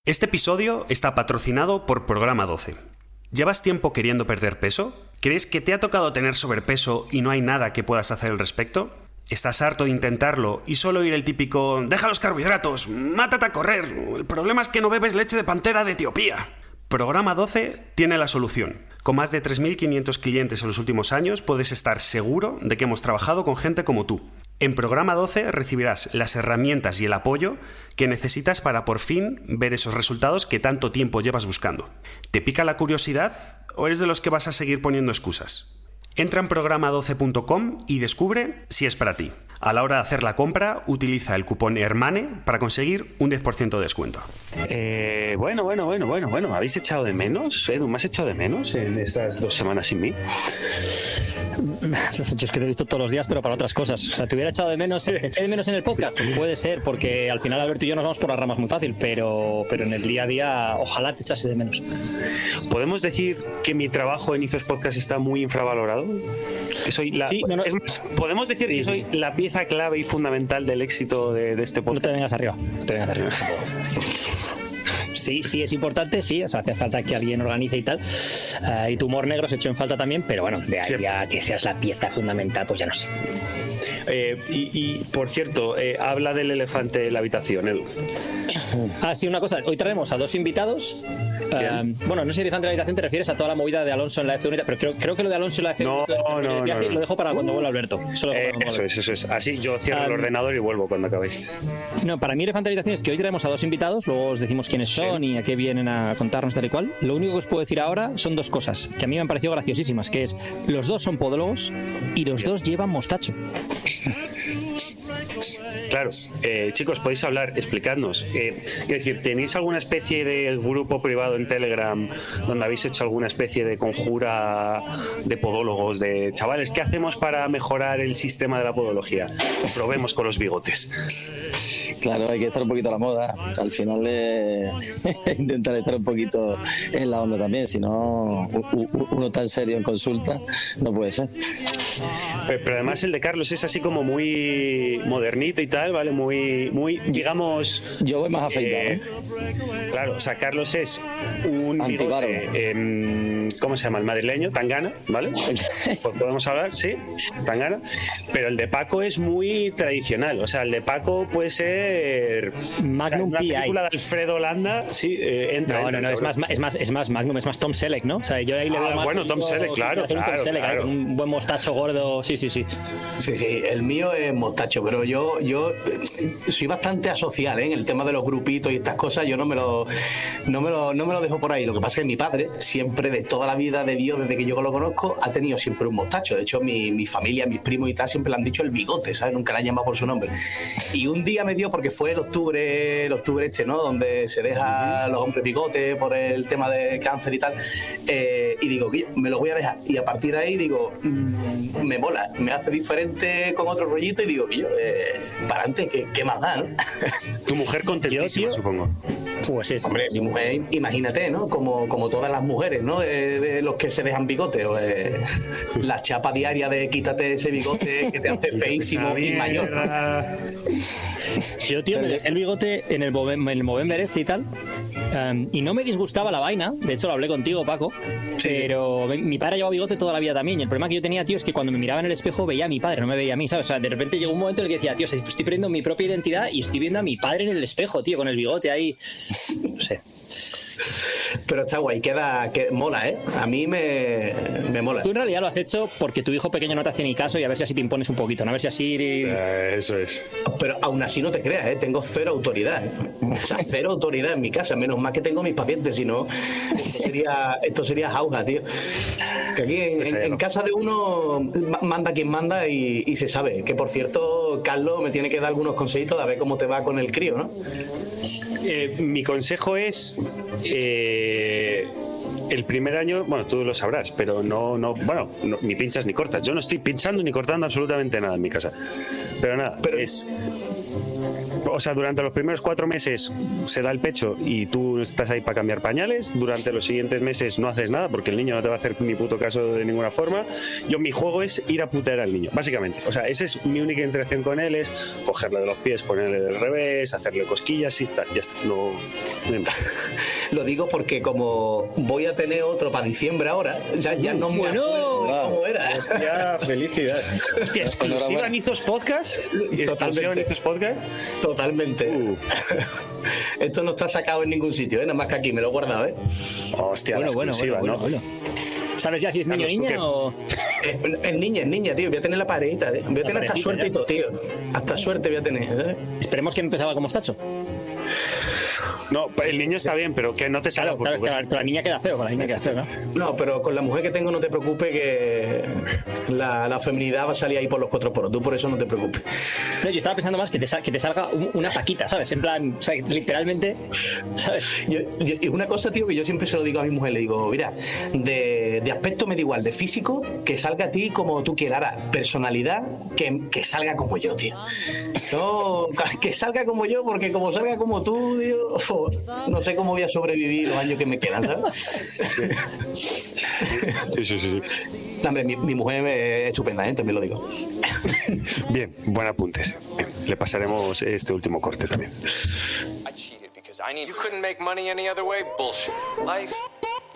Este episodio está patrocinado por Programa 12. ¿Llevas tiempo queriendo perder peso? ¿Crees que te ha tocado tener sobrepeso y no hay nada que puedas hacer al respecto? ¿Estás harto de intentarlo y solo oír el típico «deja los carbohidratos, mátate a correr, el problema es que no bebes leche de pantera de Etiopía»? Programa 12 tiene la solución. Con más de 3.500 clientes en los últimos años puedes estar seguro de que hemos trabajado con gente como tú. En Programa 12 recibirás las herramientas y el apoyo que necesitas para por fin ver esos resultados que tanto tiempo llevas buscando. ¿Te pica la curiosidad o eres de los que vas a seguir poniendo excusas? Entra en programa12.com y descubre si es para ti. A la hora de hacer la compra, utiliza el cupón HERMANE para conseguir un 10% de descuento. Bueno. ¿Me habéis echado de menos, Edu? ¿Me has echado de menos en estas 2 semanas sin mí? Yo es que te he visto todos los días, pero para otras cosas. O sea, te hubiera echado de menos, ¿te eché de menos en el podcast? Pues puede ser, porque al final Alberto y yo nos vamos por las ramas muy fácil, pero en el día a día ojalá te echase de menos. ¿Podemos decir que mi trabajo en Izos Podcast está muy infravalorado? Que soy la... Sí, no. Es más, ¿podemos decir que soy la pieza clave y fundamental del éxito de este podcast? No te vengas arriba, Sí, es importante, sí, o sea, hace falta que alguien organice y tal. Y tu humor negro se echó en falta también, pero bueno, de ahí a que seas la pieza fundamental, pues ya no sé. Y por cierto, habla del elefante en la habitación, Edu. Sí, una cosa, hoy traemos a 2 invitados. Bueno, no sé si elefante en la habitación te refieres a toda la movida de Alonso en la F1, pero creo que lo de Alonso en la F1 no. lo dejo para cuando vuelva Alberto. Eso es. Así yo cierro el ordenador y vuelvo cuando acabéis. No, para mí elefante en la habitación es que hoy traemos a 2 invitados, luego os decimos quiénes son y a qué vienen a contarnos tal y cual. Lo único que os puedo decir ahora son 2 cosas que a mí me han parecido graciosísimas, que es los 2 son podólogos y los 2 llevan mostacho. Claro, chicos, podéis hablar, explicadnos. Es decir, ¿tenéis alguna especie de grupo privado en Telegram donde habéis hecho alguna especie de conjura de podólogos, de chavales, ¿qué hacemos para mejorar el sistema de la podología? Probemos con los bigotes. Claro, hay que estar un poquito a la moda. Al final intentar estar un poquito en la onda también, si no uno tan serio en consulta no puede ser. Pero además el de Carlos es así como muy modernito y tal, ¿vale? Muy digamos... Yo voy más afeitado. Claro, o sea, Carlos es un bigote, ¿cómo se llama? El madrileño, Tangana, ¿vale? Pues podemos hablar, sí, Tangana. Pero el de Paco es muy tradicional, o sea, el de Paco puede ser... Magnum una PI. película de Alfredo Holanda, sí, entra. No, es más Magnum, es más Tom Selleck, ¿no? O sea, yo ahí le veo más... Bueno, Tom Selleck, claro. Tom Selleck, un buen mostacho gordo, sí. Sí, el mío es mostacho, pero yo soy bastante asocial, en el tema de los grupitos y estas cosas. Yo no me lo dejo por ahí. Lo que pasa es que mi padre, siempre de toda la vida de Dios, desde que yo lo conozco, ha tenido siempre un mostacho. De hecho, mi familia, mis primos y tal, siempre le han dicho el bigote, ¿sabes? Nunca le han llamado por su nombre. Y un día me dio, porque fue el octubre este, ¿no? Donde se deja los hombres bigote por el tema de cáncer y tal. Y digo, me lo voy a dejar. Y a partir de ahí digo, me mola, me hace diferente con otro rollito y digo, para adelante, ¿qué más da, no? Tu mujer contentísima, supongo. Pues es. Hombre, mi mujer, imagínate, ¿no? Como todas las mujeres, ¿no? De los que se dejan bigote. La chapa diaria de quítate ese bigote que te hace feísimo y mayor. Yo, tío, me dejé el bigote en el Movember este y tal. Y no me disgustaba la vaina. De hecho, lo hablé contigo, Paco. Sí. Pero mi padre llevaba bigote toda la vida también. Y el problema que yo tenía, tío, es que cuando me miraba en el espejo veía a mi padre, no me veía a mí, ¿sabes? O sea, de repente llegó un momento en el que decía, tío, estoy perdiendo mi propia identidad y estoy viendo a mi padre en el espejo, tío, con el bigote ahí. No sé. Pero está guay, mola, ¿eh? A mí me mola. Tú en realidad lo has hecho porque tu hijo pequeño no te hace ni caso y a ver si así te impones un poquito, ¿no? A ver si así... Eso es. Pero aún así no te creas, ¿eh? Tengo 0 autoridad, ¿eh? O sea, 0 autoridad en mi casa. Menos mal que tengo mis pacientes, si no, esto sería jauja, tío. Que aquí en casa de uno manda quien manda y se sabe. Que por cierto, Carlos me tiene que dar algunos consejitos a ver cómo te va con el crío, ¿no? Mi consejo es el primer año, bueno, tú lo sabrás, pero no, ni pinchas ni cortas. Yo no estoy pinchando ni cortando absolutamente nada en mi casa. Pero nada, O sea, durante los primeros 4 meses se da el pecho y tú estás ahí para cambiar pañales. Durante los siguientes meses no haces nada porque el niño no te va a hacer ni puto caso de ninguna forma. Mi juego es ir a putear al niño, básicamente. O sea, esa es mi única interacción con él, es cogerle de los pies, ponerle del revés, hacerle cosquillas y está, ya está. No. Lo digo porque como voy a tener otro para diciembre ahora, ya no me acuerdo de cómo era. Hostia, felicidad. Hostia, exclusiva Nizos Podcast. Totalmente. Esto no está sacado en ningún sitio, nada más que aquí, me lo he guardado, Hostia, bueno, ¿sabes ya si es niño o niña o...? Es niña, tío. Voy a tener la parejita, Voy a tener hasta suerte y todo, tío. Hasta suerte voy a tener, ¿sabes? Esperemos que no empezaba como mostacho. No, el niño está bien, pero que no te salga por tu con la niña queda feo, ¿no? No, pero con la mujer que tengo no te preocupes, que la feminidad va a salir ahí por los 4 poros. Tú por eso no te preocupes. No, yo estaba pensando más que te salga una paquita, ¿sabes? En plan, o sea, literalmente, ¿sabes? Y una cosa, tío, que yo siempre se lo digo a mi mujer, le digo, mira, de aspecto me da igual, de físico, que salga a ti como tú quieras. Ahora, personalidad, que salga como yo, tío. No, que salga como yo, porque como salga como tú, tío, no sé cómo voy a sobrevivir los años que me quedan, ¿sabes? Sí. No, hombre, mi mujer es estupenda, también lo digo. Bien, buen apuntes. Bien, le pasaremos este último corte también. You couldn't make money any other way? Bullshit. Life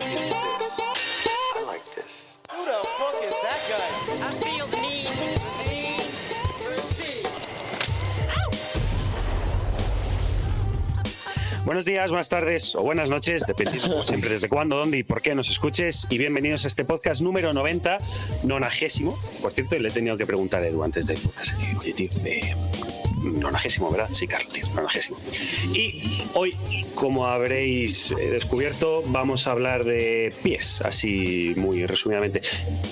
is this. I like this. Who the fuck is that guy? I feel the need. Buenos días, buenas tardes o buenas noches, dependiendo como siempre desde cuándo, dónde y por qué nos escuches. Y bienvenidos a este podcast número 90, 90º. Por cierto, y le he tenido que preguntar a Edu antes del podcast. Oye, tío, 90º, ¿verdad? Sí, Carlos, tío, 90º. Y hoy, como habréis descubierto, vamos a hablar de pies, así muy resumidamente.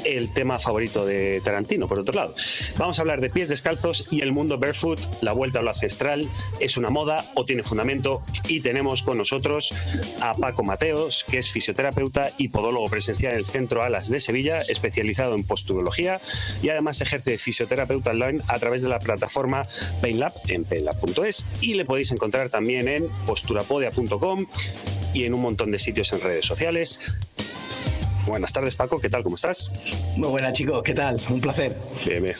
El tema favorito de Tarantino, por otro lado. Vamos a hablar de pies descalzos y el mundo barefoot, la vuelta a lo ancestral, ¿es una moda o tiene fundamento? Y tenemos con nosotros a Paco Mateos, que es fisioterapeuta y podólogo presencial en el Centro Alas de Sevilla, especializado en posturología y además ejerce de fisioterapeuta online a través de la plataforma Painlab en painlab.es y le podéis encontrar también en posturapodia.com y en un montón de sitios en redes sociales. Buenas tardes, Paco, ¿qué tal? ¿Cómo estás? Muy buenas, chicos, ¿qué tal? Un placer. Bien.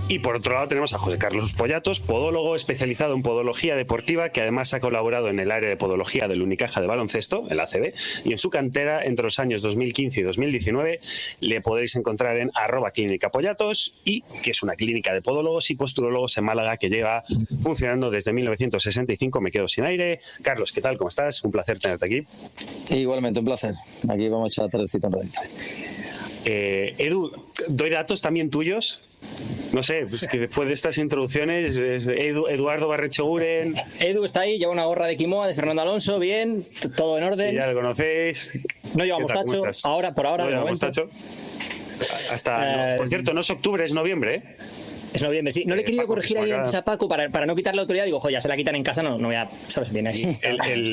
Y por otro lado tenemos a José Carlos Pollatos, podólogo especializado en podología deportiva, que además ha colaborado en el área de podología del Unicaja de baloncesto, el ACB, y en su cantera entre los años 2015 y 2019 le podréis encontrar en @clínicapollatos, y que es una clínica de podólogos y posturólogos en Málaga que lleva funcionando desde 1965. Me quedo sin aire. Carlos, ¿qué tal? ¿Cómo estás? Un placer tenerte aquí. Igualmente, un placer. Aquí vamos a echar tardecita un ratito. Edu, ¿doy datos también tuyos? No sé, pues que después de estas introducciones, Eduardo Barrecheguren. Edu está ahí, lleva una gorra de Quimoa de Fernando Alonso, bien, todo en orden. Ya lo conocéis. No llevamos tacho, por ahora. No llevamos tacho. Hasta, por cierto, no es octubre, es noviembre, ¿eh? Es noviembre, sí. No le he querido Paco, corregir ahí antes a Paco para no quitarle la autoridad. Digo, ya se la quitan en casa, no voy a... ¿Sabes? Viene aquí.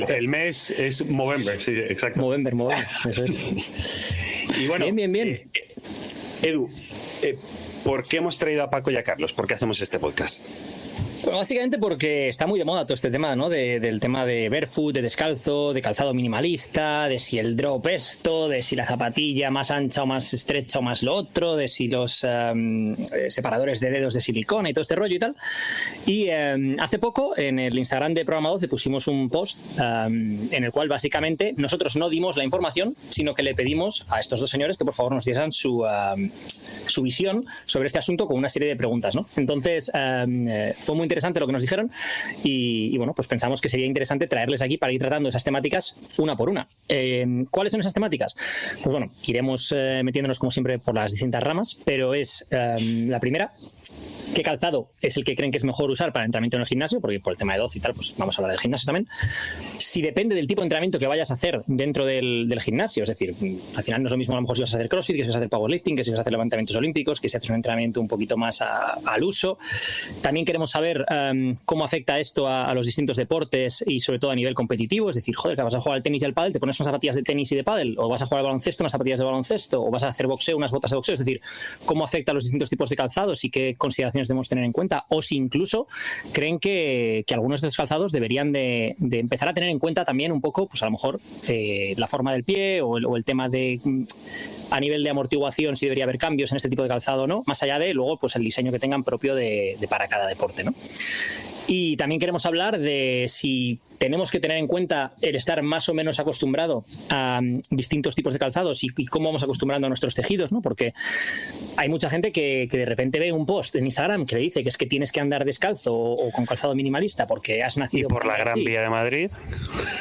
El mes es Movember, sí, exacto. Movember, eso es. Y bueno, bien. Edu, ¿por qué hemos traído a Paco y a Carlos? ¿Por qué hacemos este podcast? Bueno, básicamente porque está muy de moda todo este tema, ¿no? Del tema de barefoot, de descalzo, de calzado minimalista, de si el drop esto, de si la zapatilla más ancha o más estrecha o más lo otro, de si los separadores de dedos de silicona y todo este rollo y tal. Y hace poco en el Instagram de Programa 12 pusimos un post en el cual básicamente nosotros no dimos la información, sino que le pedimos a estos dos señores que por favor nos dieran su visión sobre este asunto con una serie de preguntas, ¿no? Entonces fue muy interesante lo que nos dijeron y bueno, pues pensamos que sería interesante traerles aquí para ir tratando esas temáticas una por una. ¿Cuáles son esas temáticas? Pues bueno, iremos metiéndonos como siempre por las distintas ramas, pero es la primera. ¿Qué calzado es el que creen que es mejor usar para el entrenamiento en el gimnasio? Porque por el tema de 12 y tal, pues vamos a hablar del gimnasio también. Si depende del tipo de entrenamiento que vayas a hacer dentro del gimnasio, es decir, al final no es lo mismo a lo mejor si vas a hacer crossfit, que si vas a hacer powerlifting, que si vas a hacer levantamientos olímpicos, que si haces un entrenamiento un poquito más al uso. También queremos saber cómo afecta esto a los distintos deportes y sobre todo a nivel competitivo. Es decir, joder, que vas a jugar al tenis y al pádel, te pones unas zapatillas de tenis y de pádel, o vas a jugar al baloncesto, unas zapatillas de baloncesto, o vas a hacer boxeo, unas botas de boxeo. Es decir, cómo afecta a los distintos tipos de calzados y qué consideraciones consideraciones debemos tener en cuenta, o si incluso creen que algunos de estos calzados deberían de empezar a tener en cuenta también un poco, pues a lo mejor la forma del pie o el tema de a nivel de amortiguación, si debería haber cambios en este tipo de calzado o no, más allá de luego pues el diseño que tengan propio de para cada deporte, ¿no? Y también queremos hablar de si tenemos que tener en cuenta el estar más o menos acostumbrado a distintos tipos de calzados y cómo vamos acostumbrando a nuestros tejidos, ¿no? Porque hay mucha gente que de repente ve un post en Instagram que le dice que es que tienes que andar descalzo o con calzado minimalista porque has nacido... Y por la Gran Vía de Madrid.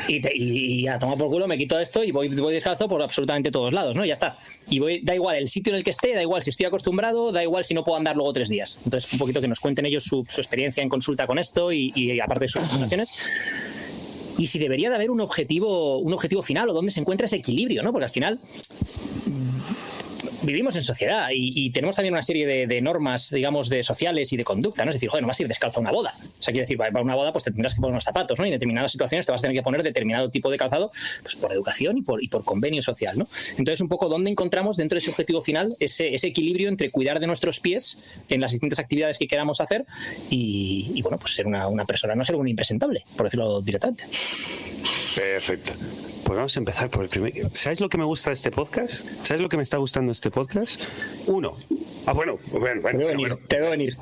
Y a tomar por culo me quito esto y voy descalzo por absolutamente todos lados, ¿no? Ya está. Y da igual el sitio en el que esté, da igual si estoy acostumbrado, da igual si no puedo andar luego 3 días. Entonces, un poquito que nos cuenten ellos su experiencia en consulta con esto y aparte de sus recomendaciones. Y si debería de haber un objetivo final o dónde se encuentra ese equilibrio, ¿no? Porque al final vivimos en sociedad y tenemos también una serie de normas, digamos, de sociales y de conducta, ¿no? Es decir, joder, no vas a ir descalzo a una boda. O sea, quiero decir, para una boda pues te tendrás que poner unos zapatos, ¿no? Y en determinadas situaciones te vas a tener que poner determinado tipo de calzado pues por educación y por convenio social, ¿no? Entonces, un poco, ¿dónde encontramos dentro de ese objetivo final ese equilibrio entre cuidar de nuestros pies en las distintas actividades que queramos hacer y bueno, pues ser una persona, no ser un impresentable, por decirlo directamente? Perfecto. Pues vamos a empezar por el primer. ¿Sabes lo que me gusta de este podcast? ¿Sabes lo que me está gustando de este podcast? Uno. Bueno. Te veo venir.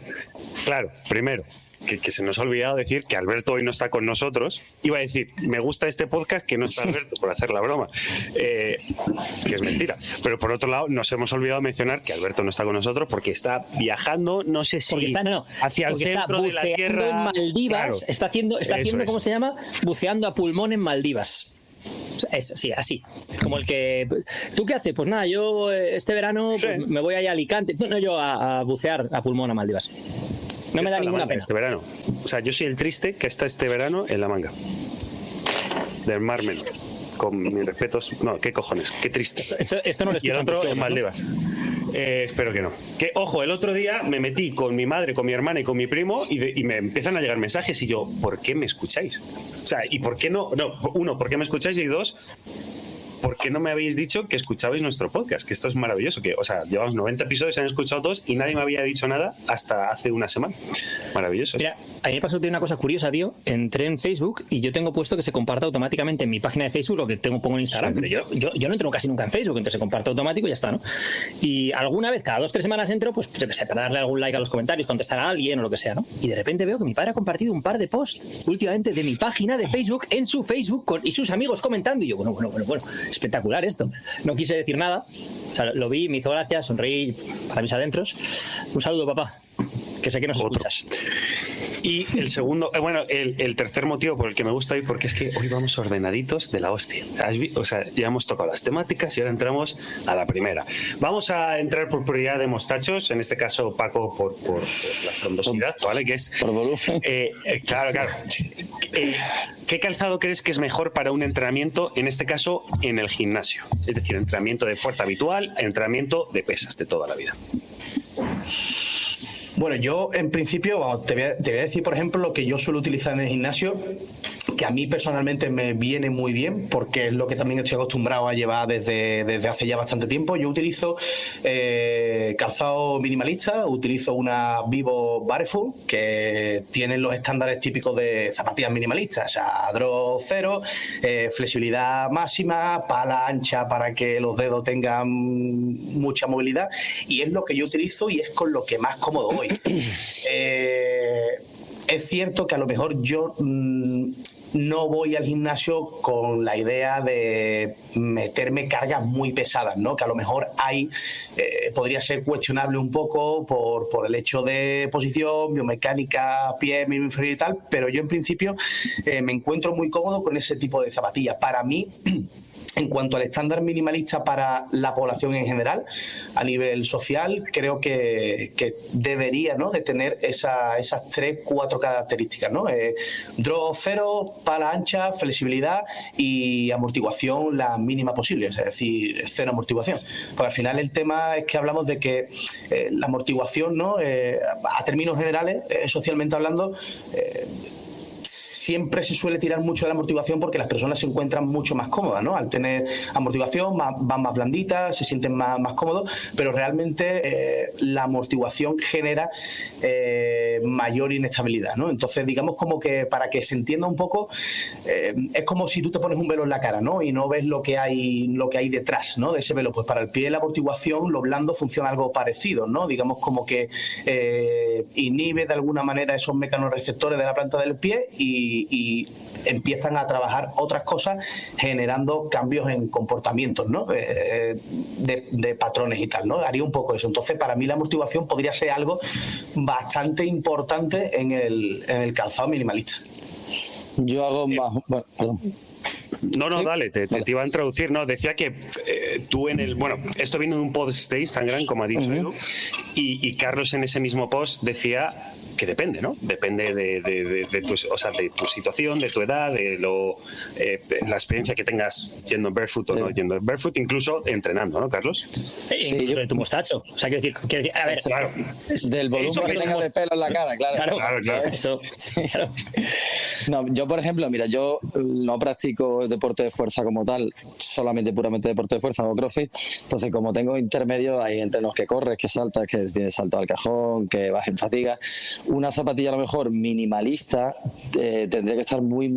Claro, primero, que se nos ha olvidado decir que Alberto hoy no está con nosotros. Iba a decir, me gusta este podcast que no está Alberto, por hacer la broma. Que es mentira. Pero por otro lado, nos hemos olvidado mencionar que Alberto no está con nosotros porque está viajando, no sé si hacia el centro de la Tierra. En Maldivas, claro, está haciendo ¿cómo se llama? Buceando a pulmón en Maldivas. Sí, así. Como el que... ¿Tú qué haces? Pues nada, yo este verano pues, me voy allá a Alicante. No, yo a bucear a pulmón a Maldivas. No me da ninguna pena. Este verano. O sea, yo soy el triste que está este verano en la manga del Mar Menor. Con mis respetos. No, qué cojones, qué triste. Esto no lo y el otro en Maldivas. Espero que no. Que, ojo, el otro día me metí con mi madre, con mi hermana y con mi primo y me empiezan a llegar mensajes y yo, ¿por qué me escucháis? O sea, ¿y por qué no? No, uno, ¿por qué me escucháis? Y dos, ¿por qué no me habéis dicho que escuchabais nuestro podcast? Que esto es maravilloso. Que, o sea, llevamos 90 episodios, se han escuchado todos y nadie me había dicho nada hasta hace una semana. Maravilloso. Mira, a mí me pasó una cosa curiosa, tío. Entré en Facebook y yo tengo puesto que se comparta automáticamente en mi página de Facebook lo que pongo en Instagram. Sí. Pero yo no entro casi nunca en Facebook, entonces se comparte automático y ya está, ¿no? Y alguna vez, cada 2-3 semanas entro, pues yo qué sé, para darle algún like a los comentarios, contestar a alguien o lo que sea, ¿no? Y de repente veo que mi padre ha compartido un par de posts últimamente de mi página de Facebook en su Facebook y sus amigos comentando. Y yo, bueno, espectacular esto. No quise decir nada. O sea, lo vi, me hizo gracia, sonreí para mis adentros. Un saludo, papá, que sé que nos escuchas. Y el segundo, el tercer motivo por el que me gusta hoy, porque es que hoy vamos ordenaditos de la hostia. O sea, ya hemos tocado las temáticas y ahora entramos a la primera. Vamos a entrar por prioridad de mostachos, en este caso Paco por la frondosidad, ¿vale? Que es... Por volumen. Claro. ¿Qué calzado crees que es mejor para un entrenamiento, en este caso en el gimnasio? Es decir, entrenamiento de fuerza habitual, entrenamiento de pesas de toda la vida. Bueno, yo en principio te voy a decir, por ejemplo, lo que yo suelo utilizar en el gimnasio, que a mí personalmente me viene muy bien, porque es lo que también estoy acostumbrado a llevar desde hace ya bastante tiempo. Yo utilizo calzado minimalista, utilizo una Vivo Barefoot, que tienen los estándares típicos de zapatillas minimalistas, o sea, drop cero, flexibilidad máxima, pala ancha para que los dedos tengan mucha movilidad, y es lo que yo utilizo y es con lo que más cómodo voy. Es cierto que a lo mejor yo no voy al gimnasio con la idea de meterme cargas muy pesadas, ¿no? Que a lo mejor podría ser cuestionable un poco por el hecho de posición, biomecánica, pie, mínimo inferior y tal, pero yo en principio me encuentro muy cómodo con ese tipo de zapatillas. Para mí, en cuanto al estándar minimalista para la población en general, a nivel social, creo que debería, ¿no?, de tener esas 3-4 características, ¿no? Drop cero, pala ancha, flexibilidad y amortiguación la mínima posible, es decir, cero amortiguación. Porque al final el tema es que hablamos de que la amortiguación, ¿no?, a términos generales, socialmente hablando, siempre se suele tirar mucho de la amortiguación porque las personas se encuentran mucho más cómodas, ¿no? Al tener amortiguación van más blanditas, se sienten más cómodos, pero realmente la amortiguación genera mayor inestabilidad, ¿no? Entonces, digamos como que para que se entienda un poco, es como si tú te pones un velo en la cara, ¿no? Y no ves lo que hay detrás, ¿no? De ese velo. Pues para el pie la amortiguación, lo blando funciona algo parecido, ¿no? Digamos como que inhibe de alguna manera esos mecanorreceptores de la planta del pie y empiezan a trabajar otras cosas generando cambios en comportamientos, ¿no? De patrones y tal, ¿no? Haría un poco eso. Entonces, para mí la amortiguación podría ser algo bastante importante en el calzado minimalista. Yo hago más... Bueno, perdón. No, ¿Sí? dale, te iba a introducir, ¿no? Decía que tú bueno, esto vino de un post de Instagram, como ha dicho Edu, y Carlos en ese mismo post decía que depende, ¿no? Depende de tu situación, de tu edad, de la experiencia que tengas yendo barefoot o no yendo barefoot, incluso entrenando, ¿no, Carlos? Incluso de tu mostacho. O sea, quiero decir, a ver, Claro. Del volumen que tenga de pelo en la cara, claro. Claro. Eso, claro. No, yo por ejemplo, mira, yo no practico deporte de fuerza como tal, solamente puramente deporte de fuerza, hago crossfit. Entonces, como tengo intermedios, hay entrenos que corres, que saltas, que tienes salto al cajón, que vas en fatiga. Una zapatilla a lo mejor minimalista tendría que estar muy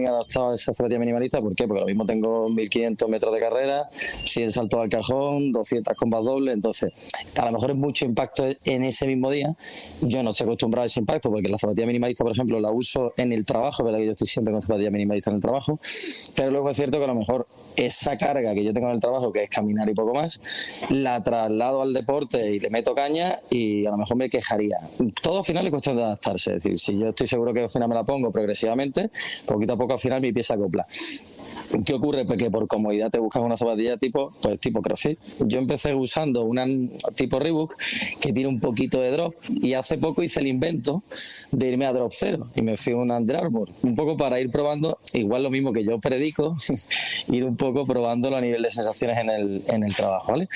adaptada a esa zapatilla minimalista. ¿Por qué? Porque lo mismo tengo 1500 metros de carrera, 100 saltos al cajón, 200 combas dobles. Entonces, a lo mejor es mucho impacto en ese mismo día. Yo no estoy acostumbrado a ese impacto porque la zapatilla minimalista, por ejemplo, la uso en el trabajo, ¿verdad? Que yo estoy siempre con zapatilla minimalista en el trabajo. Pero luego es cierto que a lo mejor esa carga que yo tengo en el trabajo, que es caminar y poco más, la traslado al deporte y le meto caña y a lo mejor me quejaría. Todo al final es cuestión de adaptarse. Es decir, si yo estoy seguro que al final me la pongo progresivamente, poquito a poco al final mi pie se acopla. ¿Qué ocurre? Pues que por comodidad te buscas una zapatilla tipo CrossFit. Yo empecé usando una tipo Reebok que tiene un poquito de drop y hace poco hice el invento de irme a drop cero y me fui a un Under Armour, un poco para ir probando, igual lo mismo que yo predico, ir un poco probándolo a nivel de sensaciones en el trabajo, ¿vale?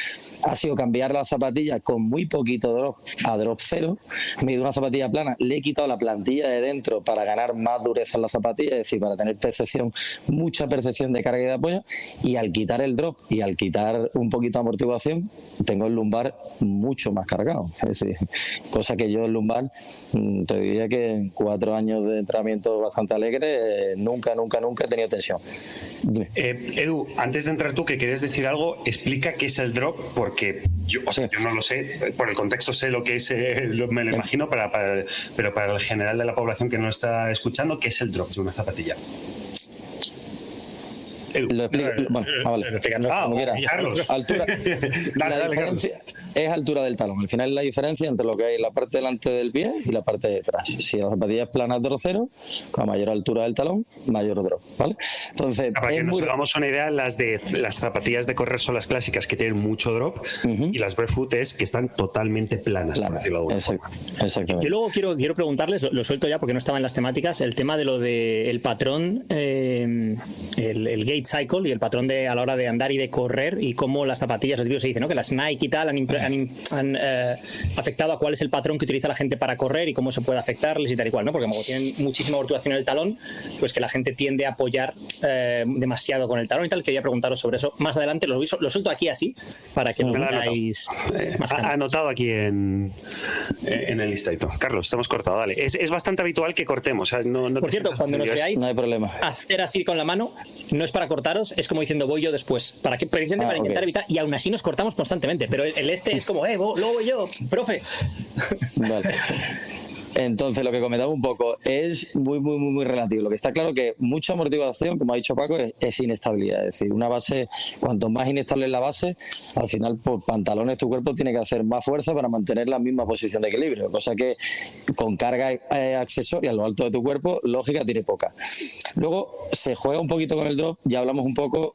Ha sido cambiar la zapatilla con muy poquito drop a drop cero. Me he ido a una zapatilla plana, le he quitado la plantilla de dentro para ganar más dureza en la zapatilla, es decir, para tener mucha percepción de carga y de apoyo, y al quitar el drop y al quitar un poquito de amortiguación tengo el lumbar mucho más cargado, es decir, cosa que yo el lumbar te diría que en 4 años de entrenamiento bastante alegre nunca he tenido tensión. Edu, antes de entrar tú, que querías decir algo, explica qué es el drop, porque yo no lo sé, por el contexto sé lo que es, me lo imagino, pero para el general de la población que no está escuchando, ¿qué es el drop de una zapatilla? Lo explico. Bueno, vale. Como quieras. Carlos. Altura. La diferencia es altura del talón. Al final es la diferencia entre lo que hay en la parte delante del pie y la parte de detrás. Si la zapatilla es plana, drop cero, con mayor altura del talón, mayor drop, ¿vale? Entonces, para que nos hagamos una idea, las zapatillas de correr son las clásicas que tienen mucho drop y las barefoot es que están totalmente planas, por decirlo de alguna forma. Exactamente. Yo luego quiero preguntarles, lo suelto ya porque no estaba en las temáticas, el tema de lo del patrón, el gait cycle y el patrón a la hora de andar y de correr, y cómo las zapatillas, lo típico se dice, ¿no? Que las Nike y tal han afectado a cuál es el patrón que utiliza la gente para correr y cómo se puede afectarles y tal y cual, ¿no? Porque como tienen muchísima amortiguación en el talón, pues que la gente tiende a apoyar demasiado con el talón y tal. Quería preguntaros sobre eso más adelante. Lo suelto aquí así para que lo veáis más claro. Anotado aquí en el listadito. Carlos, te hemos cortado, dale. Es bastante habitual que cortemos. No por cierto, cuando nos veáis, no hay problema. Hacer así con la mano no es para cortaros, es como diciendo voy yo después, para intentar evitar, y aún así nos cortamos constantemente, pero el es como luego voy yo, profe. Vale. Entonces, lo que comentaba un poco es muy relativo. Lo que está claro que mucha amortiguación, como ha dicho Paco, es inestabilidad. Es decir, una base, cuanto más inestable es la base, al final, por pantalones, tu cuerpo tiene que hacer más fuerza para mantener la misma posición de equilibrio. Cosa que con carga accesoria a lo alto de tu cuerpo, lógica tiene poca. Luego, se juega un poquito con el drop, ya hablamos un poco.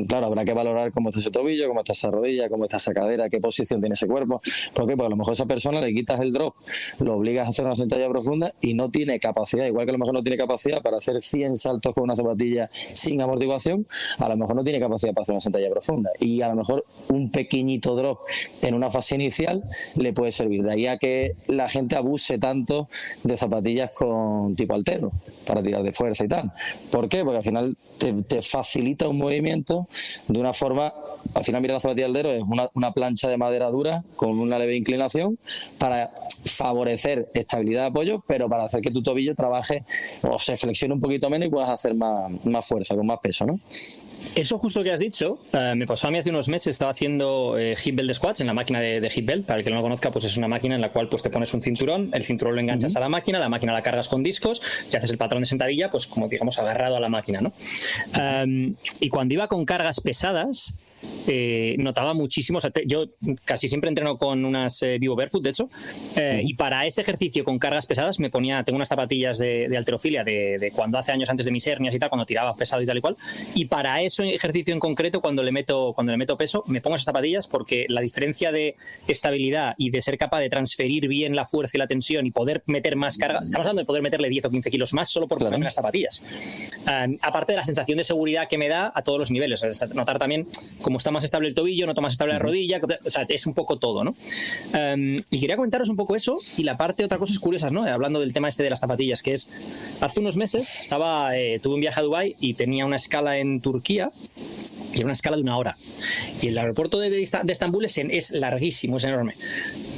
Claro, habrá que valorar cómo está ese tobillo, cómo está esa rodilla, cómo está esa cadera, qué posición tiene ese cuerpo. ¿Por qué? Porque a lo mejor a esa persona le quitas el drop, lo obligas a hacer una sentadilla sentadilla profunda y no tiene capacidad, igual que a lo mejor no tiene capacidad para hacer 100 saltos con una zapatilla sin amortiguación, a lo mejor no tiene capacidad para hacer una sentadilla profunda, y a lo mejor un pequeñito drop en una fase inicial le puede servir. De ahí a que la gente abuse tanto de zapatillas con tipo altero para tirar de fuerza y tal. ¿Por qué? Porque al final te facilita un movimiento de una forma. Al final, mira, la zapatilla altero es una plancha de madera dura con una leve inclinación para favorecer estabilidad de apoyo, pero para hacer que tu tobillo trabaje o se flexione un poquito menos y puedas hacer más fuerza, con más peso, ¿no? Eso justo que has dicho, me pasó a mí hace unos meses. Estaba haciendo hip belt squats en la máquina de hip belt. Para el que no lo conozca, pues es una máquina en la cual pues te pones un cinturón, el cinturón lo enganchas a la máquina la cargas con discos y haces el patrón de sentadilla, pues como digamos agarrado a la máquina, ¿no? Y cuando iba con cargas pesadas, notaba muchísimo. O sea, yo casi siempre entreno con unas Vivo Barefoot, de hecho, y para ese ejercicio con cargas pesadas tengo unas zapatillas de halterofilia de cuando hace años, antes de mis hernias y tal, cuando tiraba pesado y tal y cual, y para ese ejercicio en concreto, cuando le meto peso, me pongo esas zapatillas, porque la diferencia de estabilidad y de ser capaz de transferir bien la fuerza y la tensión y poder meter más carga, estamos hablando de poder meterle 10 o 15 kilos más solo por ponerme las zapatillas, aparte de la sensación de seguridad que me da a todos los niveles. O sea, notar también cómo está más estable el tobillo, no está más estable la rodilla, o sea, es un poco todo, ¿no? Y quería comentaros un poco eso, y la parte, otra cosas curiosas, ¿no? Hablando del tema este de las zapatillas, que es, hace unos meses tuve un viaje a Dubái y tenía una escala en Turquía, y era una escala de 1 hora. Y el aeropuerto de Estambul es larguísimo, es enorme.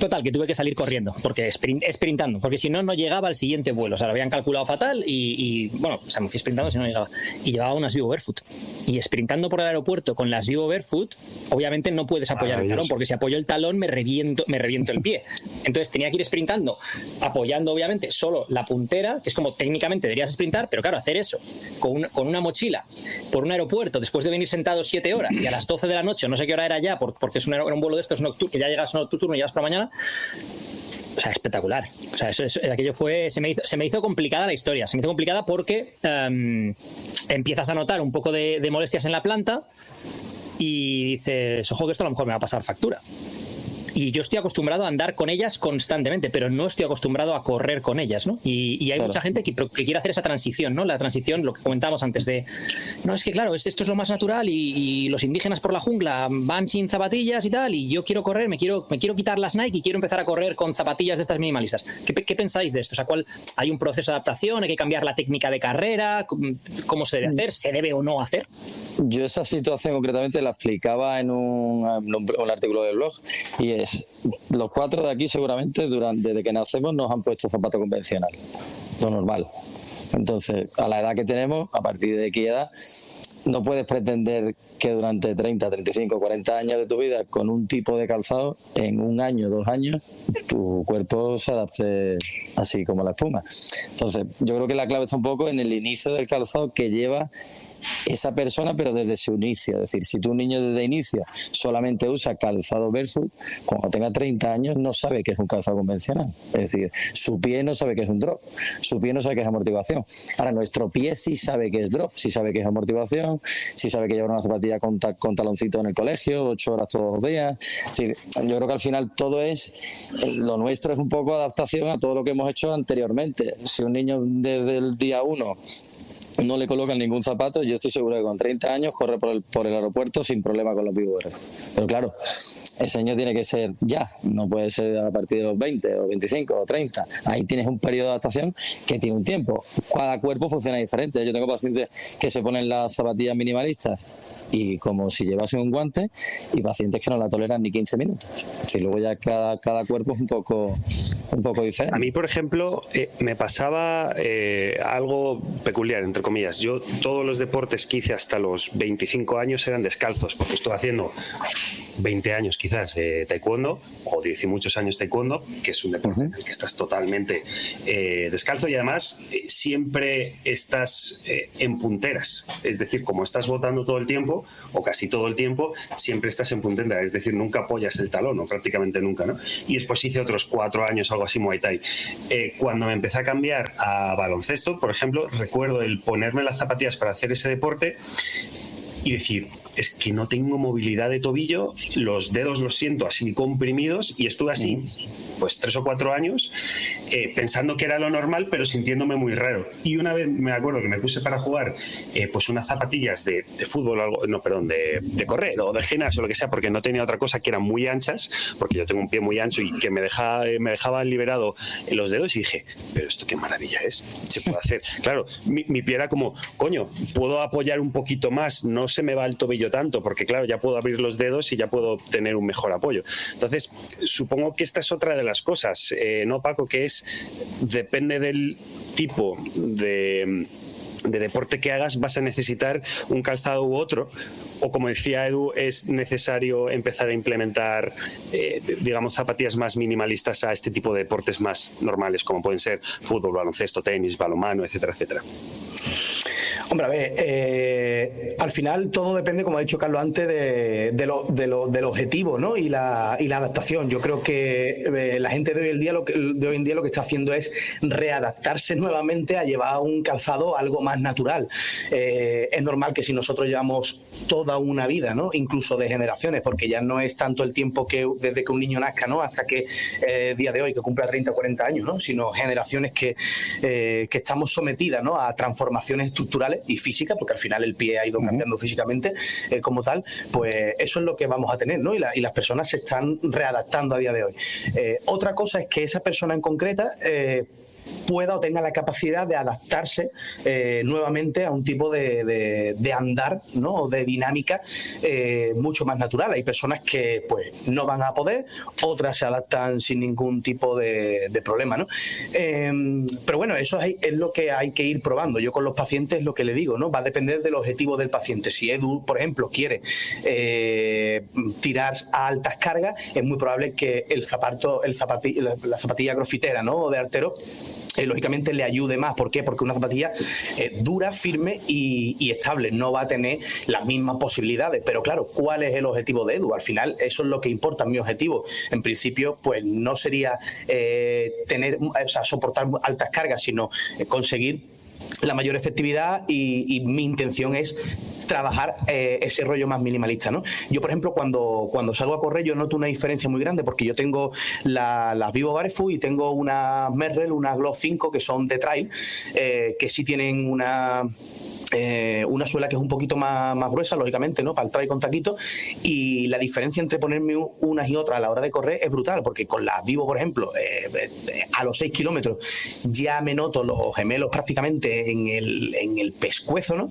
Total, que tuve que salir corriendo, porque sprintando, porque si no, no llegaba al siguiente vuelo. O sea, lo habían calculado fatal y bueno, o sea, me fui sprintando si no llegaba. Y llevaba unas Vivo Barefoot. Y sprintando por el aeropuerto con las Vivo Barefoot, obviamente no puedes apoyar el talón, porque si apoyo el talón me reviento el pie. Entonces tenía que ir sprintando, apoyando obviamente solo la puntera, que es como técnicamente deberías sprintar, pero claro, hacer eso con una mochila por un aeropuerto después de venir sentado 7 horas y a las 12 de la noche, no sé qué hora era ya, porque era un vuelo de estos nocturnos, que ya llegas nocturno y llegas por la mañana. O sea, espectacular. O sea, aquello se me hizo complicada la historia. Se me hizo complicada porque empiezas a notar un poco de molestias en la planta y dices, ojo, que esto a lo mejor me va a pasar factura. Y yo estoy acostumbrado a andar con ellas constantemente, pero no estoy acostumbrado a correr con ellas, ¿no? Y hay mucha gente que quiere hacer esa transición, ¿no? La transición, lo que comentábamos antes de, no, es que claro, esto es lo más natural y los indígenas por la jungla van sin zapatillas y tal, y yo quiero correr, me quiero quitar las Nike y quiero empezar a correr con zapatillas de estas minimalistas. ¿Qué pensáis de esto? O sea, ¿hay un proceso de adaptación? ¿Hay que cambiar la técnica de carrera? ¿Cómo se debe hacer? ¿Se debe o no hacer? Yo esa situación concretamente la explicaba en un artículo del blog, y es, los 4 de aquí seguramente desde que nacemos nos han puesto zapato convencional, lo normal. Entonces, a la edad que tenemos, a partir de qué edad, no puedes pretender que durante 30, 35, 40 años de tu vida con un tipo de calzado, en 1 año, 2 años, tu cuerpo se adapte así como la espuma. Entonces, yo creo que la clave está un poco en el inicio del calzado que lleva esa persona, pero desde su inicio. Es decir, si tú, un niño desde inicio solamente usa calzado Barefoot, cuando tenga 30 años no sabe que es un calzado convencional. Es decir, su pie no sabe que es un drop, su pie no sabe que es amortiguación. Ahora, nuestro pie sí sabe que es drop, sí sabe que es amortiguación, sí sabe que lleva una zapatilla con taloncito en el colegio, 8 horas todos los días. Es decir, yo creo que al final todo lo nuestro es un poco adaptación a todo lo que hemos hecho anteriormente. Si un niño desde el día 1 no le colocan ningún zapato, yo estoy seguro que con 30 años corre por el aeropuerto sin problema con los Vivo Barefoot. Pero claro, ese año tiene que ser ya, no puede ser a partir de los 20 o 25 o 30. Ahí tienes un periodo de adaptación que tiene un tiempo. Cada cuerpo funciona diferente. Yo tengo pacientes que se ponen las zapatillas minimalistas y como si llevasen un guante, y pacientes que no la toleran ni 15 minutos. Y luego ya cada cuerpo es un poco diferente. A mí, por ejemplo, me pasaba algo peculiar, entre comillas. Yo todos los deportes que hice hasta los 25 años eran descalzos, porque estuve haciendo 20 años quizás taekwondo, o 10 y muchos años taekwondo, que es un deporte en el que estás totalmente descalzo, y además siempre estás en punteras. Es decir, como estás botando todo el tiempo, o casi todo el tiempo, siempre estás en puntera, es decir, nunca apoyas el talón, o prácticamente nunca, ¿no? Y después hice otros 4 años, algo así, Muay Thai. Cuando me empecé a cambiar a baloncesto, por ejemplo, recuerdo el ponerme las zapatillas para hacer ese deporte y decir, es que no tengo movilidad de tobillo, los dedos los siento así comprimidos, y estuve así pues 3 o 4 años, pensando que era lo normal, pero sintiéndome muy raro. Y una vez me acuerdo que me puse para jugar pues unas zapatillas de fútbol, de correr o de gimnasio o lo que sea, porque no tenía otra cosa, que eran muy anchas, porque yo tengo un pie muy ancho y que me dejaban liberado en los dedos, y dije, pero esto qué maravilla es, se puede hacer. Claro, mi pie era como, coño, puedo apoyar un poquito más, no se me va el tobillo tanto, porque claro, ya puedo abrir los dedos y ya puedo tener un mejor apoyo. Entonces, supongo que esta es otra de las cosas, ¿no, Paco? Que depende del tipo de deporte que hagas, vas a necesitar un calzado u otro, o como decía Edu, es necesario empezar a implementar digamos zapatillas más minimalistas a este tipo de deportes más normales, como pueden ser fútbol, baloncesto, tenis, balonmano, etcétera, etcétera. Hombre, a ver, al final todo depende, como ha dicho Carlos antes, del objetivo, ¿no? y la adaptación. Yo creo que la gente de hoy en día lo que está haciendo es readaptarse nuevamente a llevar un calzado algo más natural. Es normal que si nosotros llevamos toda una vida, ¿no? Incluso de generaciones, porque ya no es tanto el tiempo que desde que un niño nazca, ¿no? Hasta que día de hoy, que cumpla 30 o 40 años, ¿no? Sino generaciones que estamos sometidas, ¿no? A transformaciones estructurales y físicas, porque al final el pie ha ido cambiando físicamente como tal. Pues eso es lo que vamos a tener, ¿no? Y las personas se están readaptando a día de hoy. Otra cosa es que esa persona en concreta pueda o tenga la capacidad de adaptarse nuevamente a un tipo de andar, ¿no? O de dinámica mucho más natural. Hay personas que pues no van a poder, otras se adaptan sin ningún tipo de problema, ¿no? Pero bueno, eso es lo que hay que ir probando. Yo con los pacientes lo que le digo, ¿no? Va a depender del objetivo del paciente. Si Edu, por ejemplo, quiere tirar a altas cargas, es muy probable que la zapatilla grofitera, ¿no? O de artero, lógicamente le ayude más. ¿Por qué? Porque una zapatilla dura, firme y estable, no va a tener las mismas posibilidades. Pero claro, ¿cuál es el objetivo de Edu? Al final eso es lo que importa. Mi objetivo, en principio, pues no sería soportar altas cargas, sino conseguir la mayor efectividad, y mi intención es trabajar ese rollo más minimalista, ¿no? Yo, por ejemplo, cuando salgo a correr, yo noto una diferencia muy grande, porque yo tengo las Vivo Barefoot y tengo unas Merrell, unas Glow 5, que son de trail, que sí tienen una suela que es un poquito más gruesa, lógicamente, ¿no? Para el trail con taquito, y la diferencia entre ponerme unas y otras a la hora de correr es brutal, porque con las Vivo, por ejemplo, a los 6 kilómetros ya me noto los gemelos prácticamente en el pescuezo, ¿no?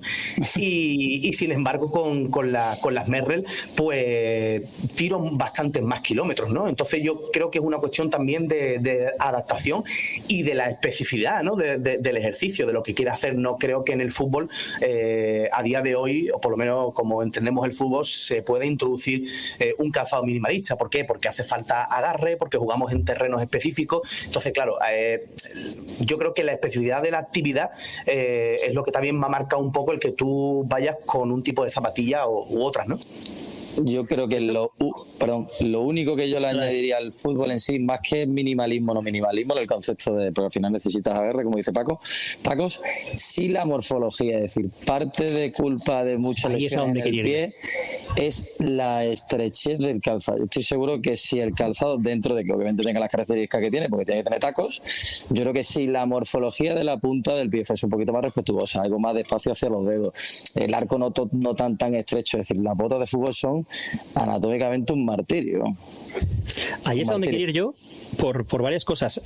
Y sin embargo con las Merrell pues tiro bastantes más kilómetros, ¿no? Entonces yo creo que es una cuestión también de adaptación y de la especificidad, ¿no? Del ejercicio, de lo que quiera hacer. No creo que en el fútbol a día de hoy, o por lo menos como entendemos el fútbol, se puede introducir un calzado minimalista. ¿Por qué? Porque hace falta agarre, porque jugamos en terrenos específicos. Entonces, claro, yo creo que la especificidad de la actividad es lo que también va a marcar un poco el que tú vayas con un tipo de zapatilla u otras, ¿no? Yo creo que lo único que yo le añadiría al fútbol en sí, más que minimalismo, no minimalismo, el concepto de, porque al final necesitas agarre, como dice Pacos, sí la morfología, es decir, parte de culpa de muchas lesiones en el pie es la estrechez del calzado. Yo estoy seguro que si el calzado, dentro de que obviamente tenga las características que tiene, porque tiene que tener tacos, yo creo que si la morfología de la punta del pie fuese un poquito más respetuosa, algo más despacio hacia los dedos, el arco no tan estrecho, es decir, las botas de fútbol son anatómicamente un martirio. Ahí es a donde quería ir yo, por varias cosas.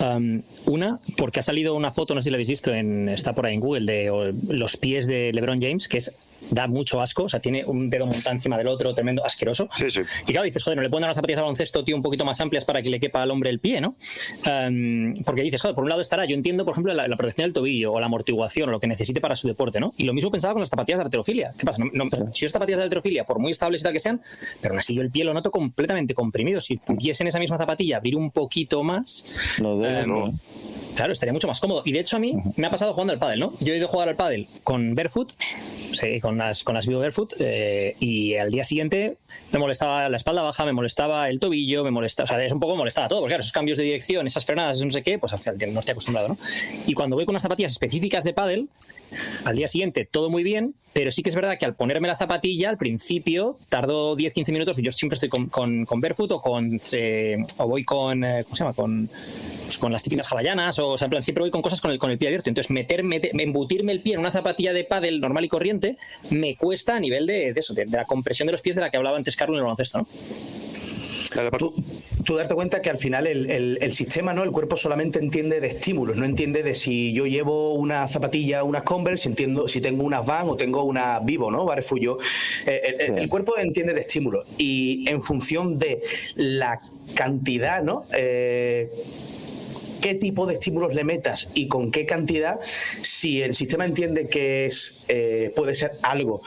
Una, porque ha salido una foto, no sé si la habéis visto, está por ahí en Google, de los pies de LeBron James, que da mucho asco. O sea, tiene un dedo montado encima del otro, tremendo, asqueroso. Sí, sí. Y claro, dices, joder, no le pueden dar unas zapatillas de baloncesto, tío, un poquito más amplias para que le quepa al hombre el pie, ¿no? Porque dices, joder, por un lado estará, yo entiendo, por ejemplo, la protección del tobillo o la amortiguación o lo que necesite para su deporte, ¿no? Y lo mismo pensaba con las zapatillas de halterofilia. ¿Qué pasa? Si las zapatillas de halterofilia, por muy estables y tal que sean, pero aún así yo el pie lo noto completamente comprimido. Si pudiese en esa misma zapatilla abrir un poquito más... no. Claro, estaría mucho más cómodo. Y de hecho a mí me ha pasado jugando al pádel, ¿no? Yo he ido a jugar al pádel con Barefoot, sí, con las Vivo Barefoot, y al día siguiente me molestaba la espalda baja, me molestaba el tobillo, me molestaba, o sea, es un poco molestaba todo, porque claro, esos cambios de dirección, esas frenadas, no sé qué, pues al final no estoy acostumbrado, ¿no? Y cuando voy con unas zapatillas específicas de pádel, Al día siguiente todo muy bien, pero sí que es verdad que al ponerme la zapatilla, al principio tardo 10-15 minutos, y yo siempre estoy con barefoot o voy con, ¿cómo se llama? Con las típicas hawaianas, o sea, en plan, siempre voy con cosas con el pie abierto. Entonces, embutirme el pie en una zapatilla de pádel normal y corriente me cuesta a nivel de la compresión de los pies de la que hablaba antes Carlos en el baloncesto, ¿no? Tú darte cuenta que al final el sistema, ¿no? El cuerpo solamente entiende de estímulos, no entiende de si yo llevo una zapatilla, unas Converse, si tengo unas Vans o tengo una Vivo, ¿no? Barefoot. El cuerpo entiende de estímulos, y en función de la cantidad, ¿no? Qué tipo de estímulos le metas y con qué cantidad, si el sistema entiende que puede ser algo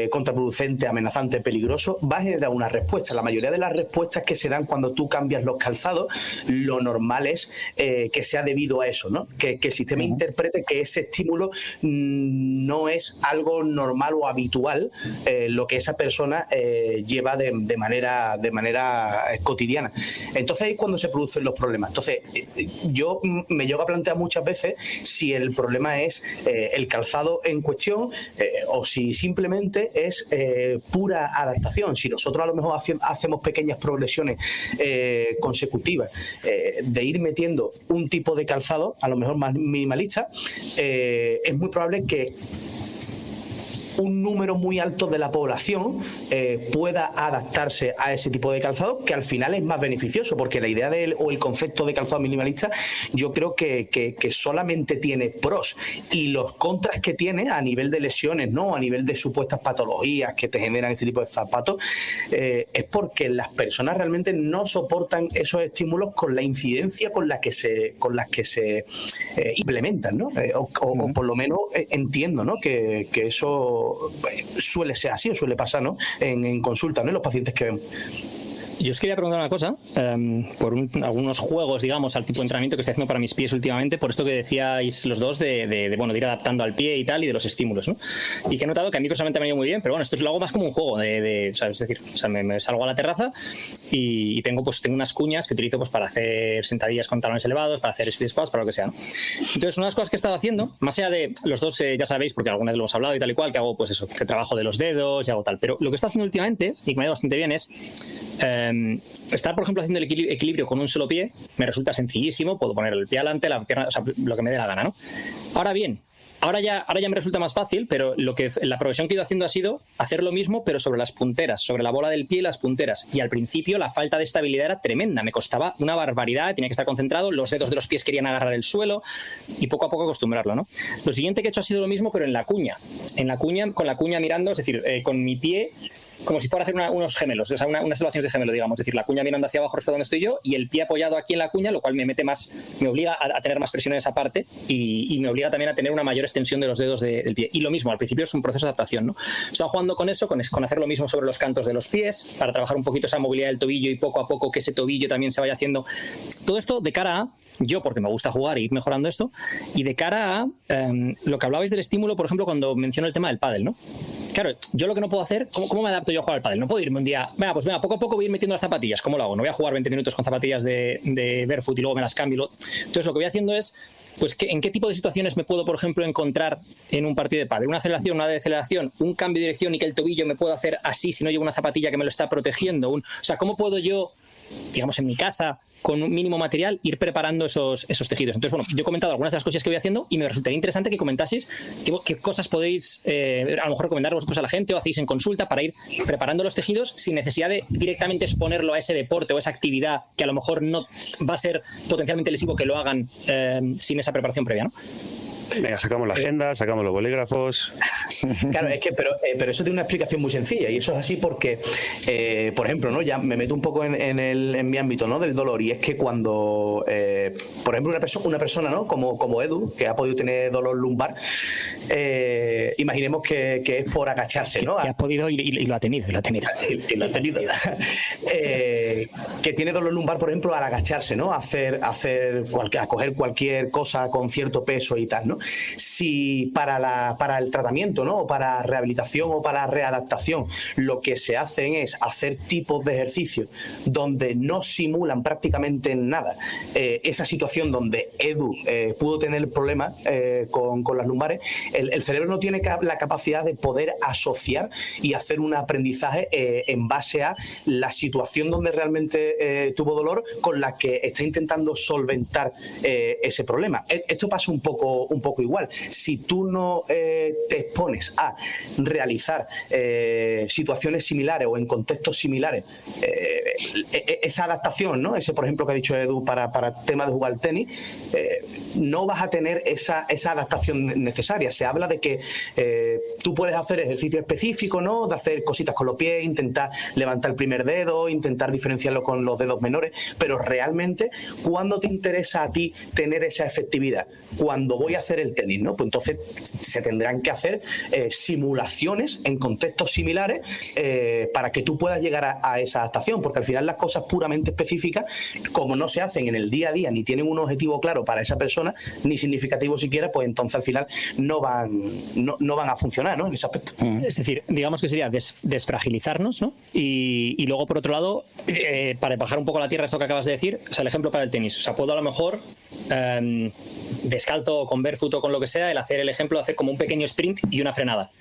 contraproducente, amenazante, peligroso, va a generar una respuesta. La mayoría de las respuestas que se dan cuando tú cambias los calzados, lo normal es que sea debido a eso, ¿no? Que el sistema interprete que ese estímulo no es algo normal o habitual, lo que esa persona lleva de manera cotidiana. Entonces ahí es cuando se producen los problemas. Entonces yo me llego a plantear muchas veces si el problema es el calzado en cuestión, o si simplemente es pura adaptación. Si nosotros a lo mejor hacemos pequeñas progresiones consecutivas de ir metiendo un tipo de calzado, a lo mejor más minimalista, es muy probable que un número muy alto de la población pueda adaptarse a ese tipo de calzado, que al final es más beneficioso, porque la idea o el concepto de calzado minimalista, yo creo que solamente tiene pros, y los contras que tiene a nivel de lesiones, ¿no? A nivel de supuestas patologías que te generan este tipo de zapatos, es porque las personas realmente no soportan esos estímulos con la incidencia con las que se implementan, ¿no? O por lo menos entiendo, ¿no? Que eso suele ser así, o suele pasar, ¿no? En consulta, ¿no? En los pacientes que vemos. Yo os quería preguntar una cosa, por algunos juegos, digamos, al tipo de entrenamiento que estoy haciendo para mis pies últimamente, por esto que decíais los dos de ir adaptando al pie y tal, y de los estímulos, ¿no? Y que he notado que a mí personalmente me ha ido muy bien, pero bueno, esto lo hago más como un juego, ¿sabes? Es decir, me salgo a la terraza y tengo unas cuñas que utilizo pues para hacer sentadillas con talones elevados, para hacer split squats, para lo que sea, ¿no? Entonces, una de las cosas que he estado haciendo, más allá de los dos, ya sabéis, porque alguna vez lo hemos hablado y tal y cual, que hago pues eso, que trabajo de los dedos y hago tal, pero lo que he estado haciendo últimamente, y que me ha ido bastante bien, es estar, por ejemplo, haciendo el equilibrio con un solo pie. Me resulta sencillísimo, puedo poner el pie adelante, la pierna, o sea, lo que me dé la gana, ¿no? Ahora bien, ahora ya me resulta más fácil, pero la progresión que he ido haciendo ha sido hacer lo mismo, pero sobre las punteras, sobre la bola del pie y las punteras. Y al principio la falta de estabilidad era tremenda, me costaba una barbaridad, tenía que estar concentrado, los dedos de los pies querían agarrar el suelo, y poco a poco acostumbrarlo, ¿no? Lo siguiente que he hecho ha sido lo mismo, pero en la cuña, con la cuña mirando, es decir, con mi pie, como si fuera a hacer unos gemelos, o sea, unas elevaciones de gemelo, digamos, es decir, la cuña mirando hacia abajo respecto a donde estoy yo, y el pie apoyado aquí en la cuña, lo cual me obliga a tener más presión en esa parte, y me obliga también a tener una mayor extensión de los dedos del pie. Y lo mismo, al principio es un proceso de adaptación, ¿no? He estado jugando con eso, con hacer lo mismo sobre los cantos de los pies, para trabajar un poquito esa movilidad del tobillo, y poco a poco que ese tobillo también se vaya haciendo. Todo esto de cara a yo, porque me gusta jugar y ir mejorando esto, y de cara a lo que hablabais del estímulo, por ejemplo, cuando menciono el tema del pádel, ¿no? Claro, yo lo que no puedo hacer, ¿cómo me adapto yo a jugar al pádel? No puedo irme un día, poco a poco voy a ir metiendo las zapatillas. ¿Cómo lo hago? No voy a jugar 20 minutos con zapatillas de barefoot y luego me las cambio. Entonces lo que voy haciendo es, pues, ¿en qué tipo de situaciones me puedo, por ejemplo, encontrar en un partido de pádel? Una aceleración, una deceleración, un cambio de dirección y que el tobillo me puedo hacer así si no llevo una zapatilla que me lo está protegiendo. O sea, ¿cómo puedo yo, digamos, en mi casa, con un mínimo material, ir preparando esos tejidos? Entonces, bueno, yo he comentado algunas de las cosas que voy haciendo y me resultaría interesante que comentaseis qué cosas podéis a lo mejor recomendar vosotros a la gente o hacéis en consulta para ir preparando los tejidos sin necesidad de directamente exponerlo a ese deporte o esa actividad que a lo mejor no va a ser potencialmente lesivo que lo hagan sin esa preparación previa, ¿no? Venga, sacamos la agenda, sacamos los bolígrafos. Claro, es que, pero eso tiene una explicación muy sencilla, y eso es así porque, por ejemplo, ¿no? Ya me meto un poco en mi ámbito, ¿no? Del dolor, y es que cuando, por ejemplo, una persona, ¿no? Como Edu, que ha podido tener dolor lumbar, imaginemos que es por agacharse, ¿no? Que ha podido y lo ha tenido. Y lo ha tenido. Que tiene dolor lumbar, por ejemplo, al agacharse, ¿no? A coger cualquier cosa con cierto peso y tal, ¿no? ¿no? Si para el tratamiento, ¿no? O para rehabilitación o para readaptación, lo que se hacen es hacer tipos de ejercicios donde no simulan prácticamente nada esa situación donde Edu pudo tener problemas con las lumbares, el cerebro no tiene la capacidad de poder asociar y hacer un aprendizaje en base a la situación donde realmente tuvo dolor con la que está intentando solventar ese problema. Esto pasa un poco igual. Si tú no te expones a realizar situaciones similares o en contextos similares, esa adaptación, ¿no? Ese, por ejemplo, que ha dicho Edu para temas de jugar al tenis, no vas a tener esa adaptación necesaria. Se habla de que tú puedes hacer ejercicio específico, ¿no? De hacer cositas con los pies, intentar levantar el primer dedo, intentar diferenciarlo con los dedos menores, pero realmente, ¿cuándo te interesa a ti tener esa efectividad? Cuando voy a hacer el tenis, ¿no? Pues entonces se tendrán que hacer simulaciones en contextos similares para que tú puedas llegar a esa adaptación, porque al final las cosas puramente específicas, como no se hacen en el día a día, ni tienen un objetivo claro para esa persona, ni significativo siquiera, pues entonces al final no van a funcionar, ¿no? En ese aspecto. Es decir, digamos que sería desfragilizarnos, ¿no? Y luego, por otro lado, para bajar un poco la tierra esto que acabas de decir, o sea, el ejemplo para el tenis. O sea, puedo a lo mejor descalzo o con barefoot o con lo que sea, el ejemplo de hacer como un pequeño sprint y una frenada.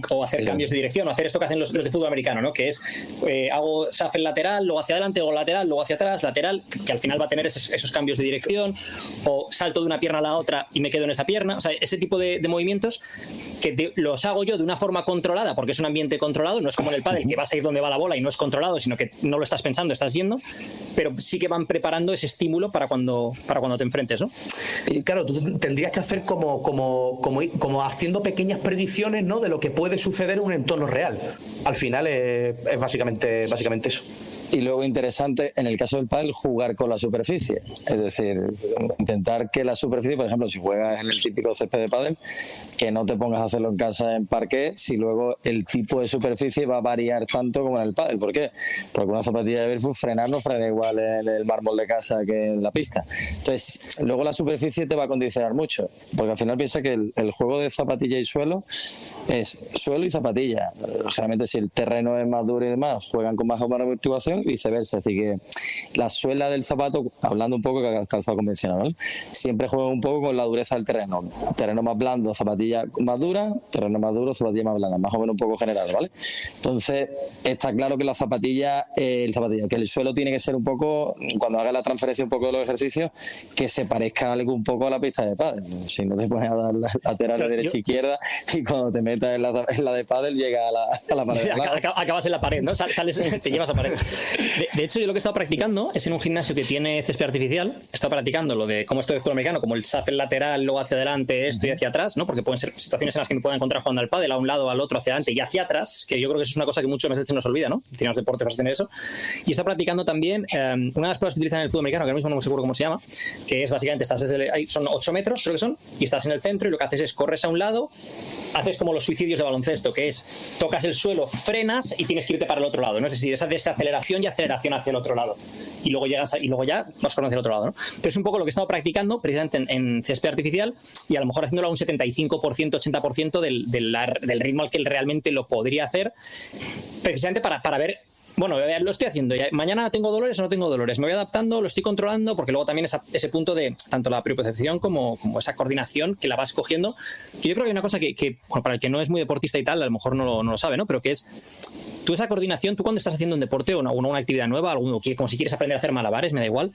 O hacer cambios de dirección, o hacer esto que hacen los de fútbol americano, ¿no? Que es hago shuffle lateral, luego hacia adelante, luego lateral, luego hacia atrás, lateral, que al final va a tener esos cambios de dirección, o salto de una pierna a la otra y me quedo en esa pierna. O sea, ese tipo de movimientos que los hago yo de una forma controlada, porque es un ambiente controlado, no es como en el pádel, que vas a ir donde va la bola y no es controlado, sino que no lo estás pensando, estás yendo, pero sí que van preparando ese estímulo para cuando te enfrentes, ¿no? Y claro, tú tendrías que hacer como haciendo pequeñas predicciones, ¿no? De lo que puede suceder en un entorno real. Al final es básicamente eso. Y luego interesante, en el caso del pádel, jugar con la superficie. Es decir, intentar que la superficie, por ejemplo, si juegas en el típico césped de pádel, que no te pongas a hacerlo en casa en parqué, si luego el tipo de superficie va a variar tanto como en el pádel. ¿Por qué? Porque una zapatilla de barefoot frenar no frena igual en el mármol de casa que en la pista. Entonces, luego la superficie te va a condicionar mucho, porque al final piensa que el juego de zapatilla y suelo es suelo y zapatilla. Generalmente, si el terreno es más duro y demás, juegan con más amortiguación y viceversa. Así que la suela del zapato, hablando un poco de calzado convencional, ¿vale? Siempre juega un poco con la dureza del terreno. Terreno más blando, zapatilla más dura, terreno más duro, zapatilla más blanda, más o menos un poco general, ¿vale? Entonces, está claro que la zapatilla, que el suelo tiene que ser un poco, cuando hagas la transferencia un poco de los ejercicios, que se parezca algo un poco a la pista de pádel. Si no te pones a dar laterales derecha e izquierda y cuando te metas en la de pádel llega a la pared. Acabas en la pared, ¿no? Sales, te llevas a pared. De hecho, yo lo que he estado practicando es en un gimnasio que tiene césped artificial. He estado practicando lo de cómo esto de fútbol americano, como el shuffle lateral, luego hacia adelante, esto y hacia atrás, ¿no? Porque pueden ser situaciones en las que me puedo encontrar jugando al pádel a un lado, al otro, hacia adelante y hacia atrás, que yo creo que eso es una cosa que muchas veces se nos olvida, ¿no? Tiene los deportes para tener eso. Y he estado practicando también una de las pruebas que utilizan en el fútbol americano, que ahora mismo no me seguro cómo se llama, que es básicamente son 8 metros, creo que son, y estás en el centro y lo que haces es corres a un lado, haces como los suicidios de baloncesto, que es tocas el suelo, frenas y tienes que irte para el otro lado, ¿no? Es decir, esa desaceleración y aceleración hacia el otro lado. Y luego ya vas con hacia el otro lado, ¿no? Pero es un poco lo que he estado practicando precisamente en césped artificial y a lo mejor haciéndolo a un 75%, 80% del ritmo al que él realmente lo podría hacer, precisamente para ver. Bueno, lo estoy haciendo. Mañana tengo dolores o no tengo dolores. Me voy adaptando, lo estoy controlando, porque luego también ese punto de tanto la propiocepción como esa coordinación que la vas cogiendo. Que yo creo que hay una cosa que bueno, para el que no es muy deportista y tal, a lo mejor no lo sabe, ¿no? Pero que es tú esa coordinación, tú cuando estás haciendo un deporte o una actividad nueva, como si quieres aprender a hacer malabares, me da igual,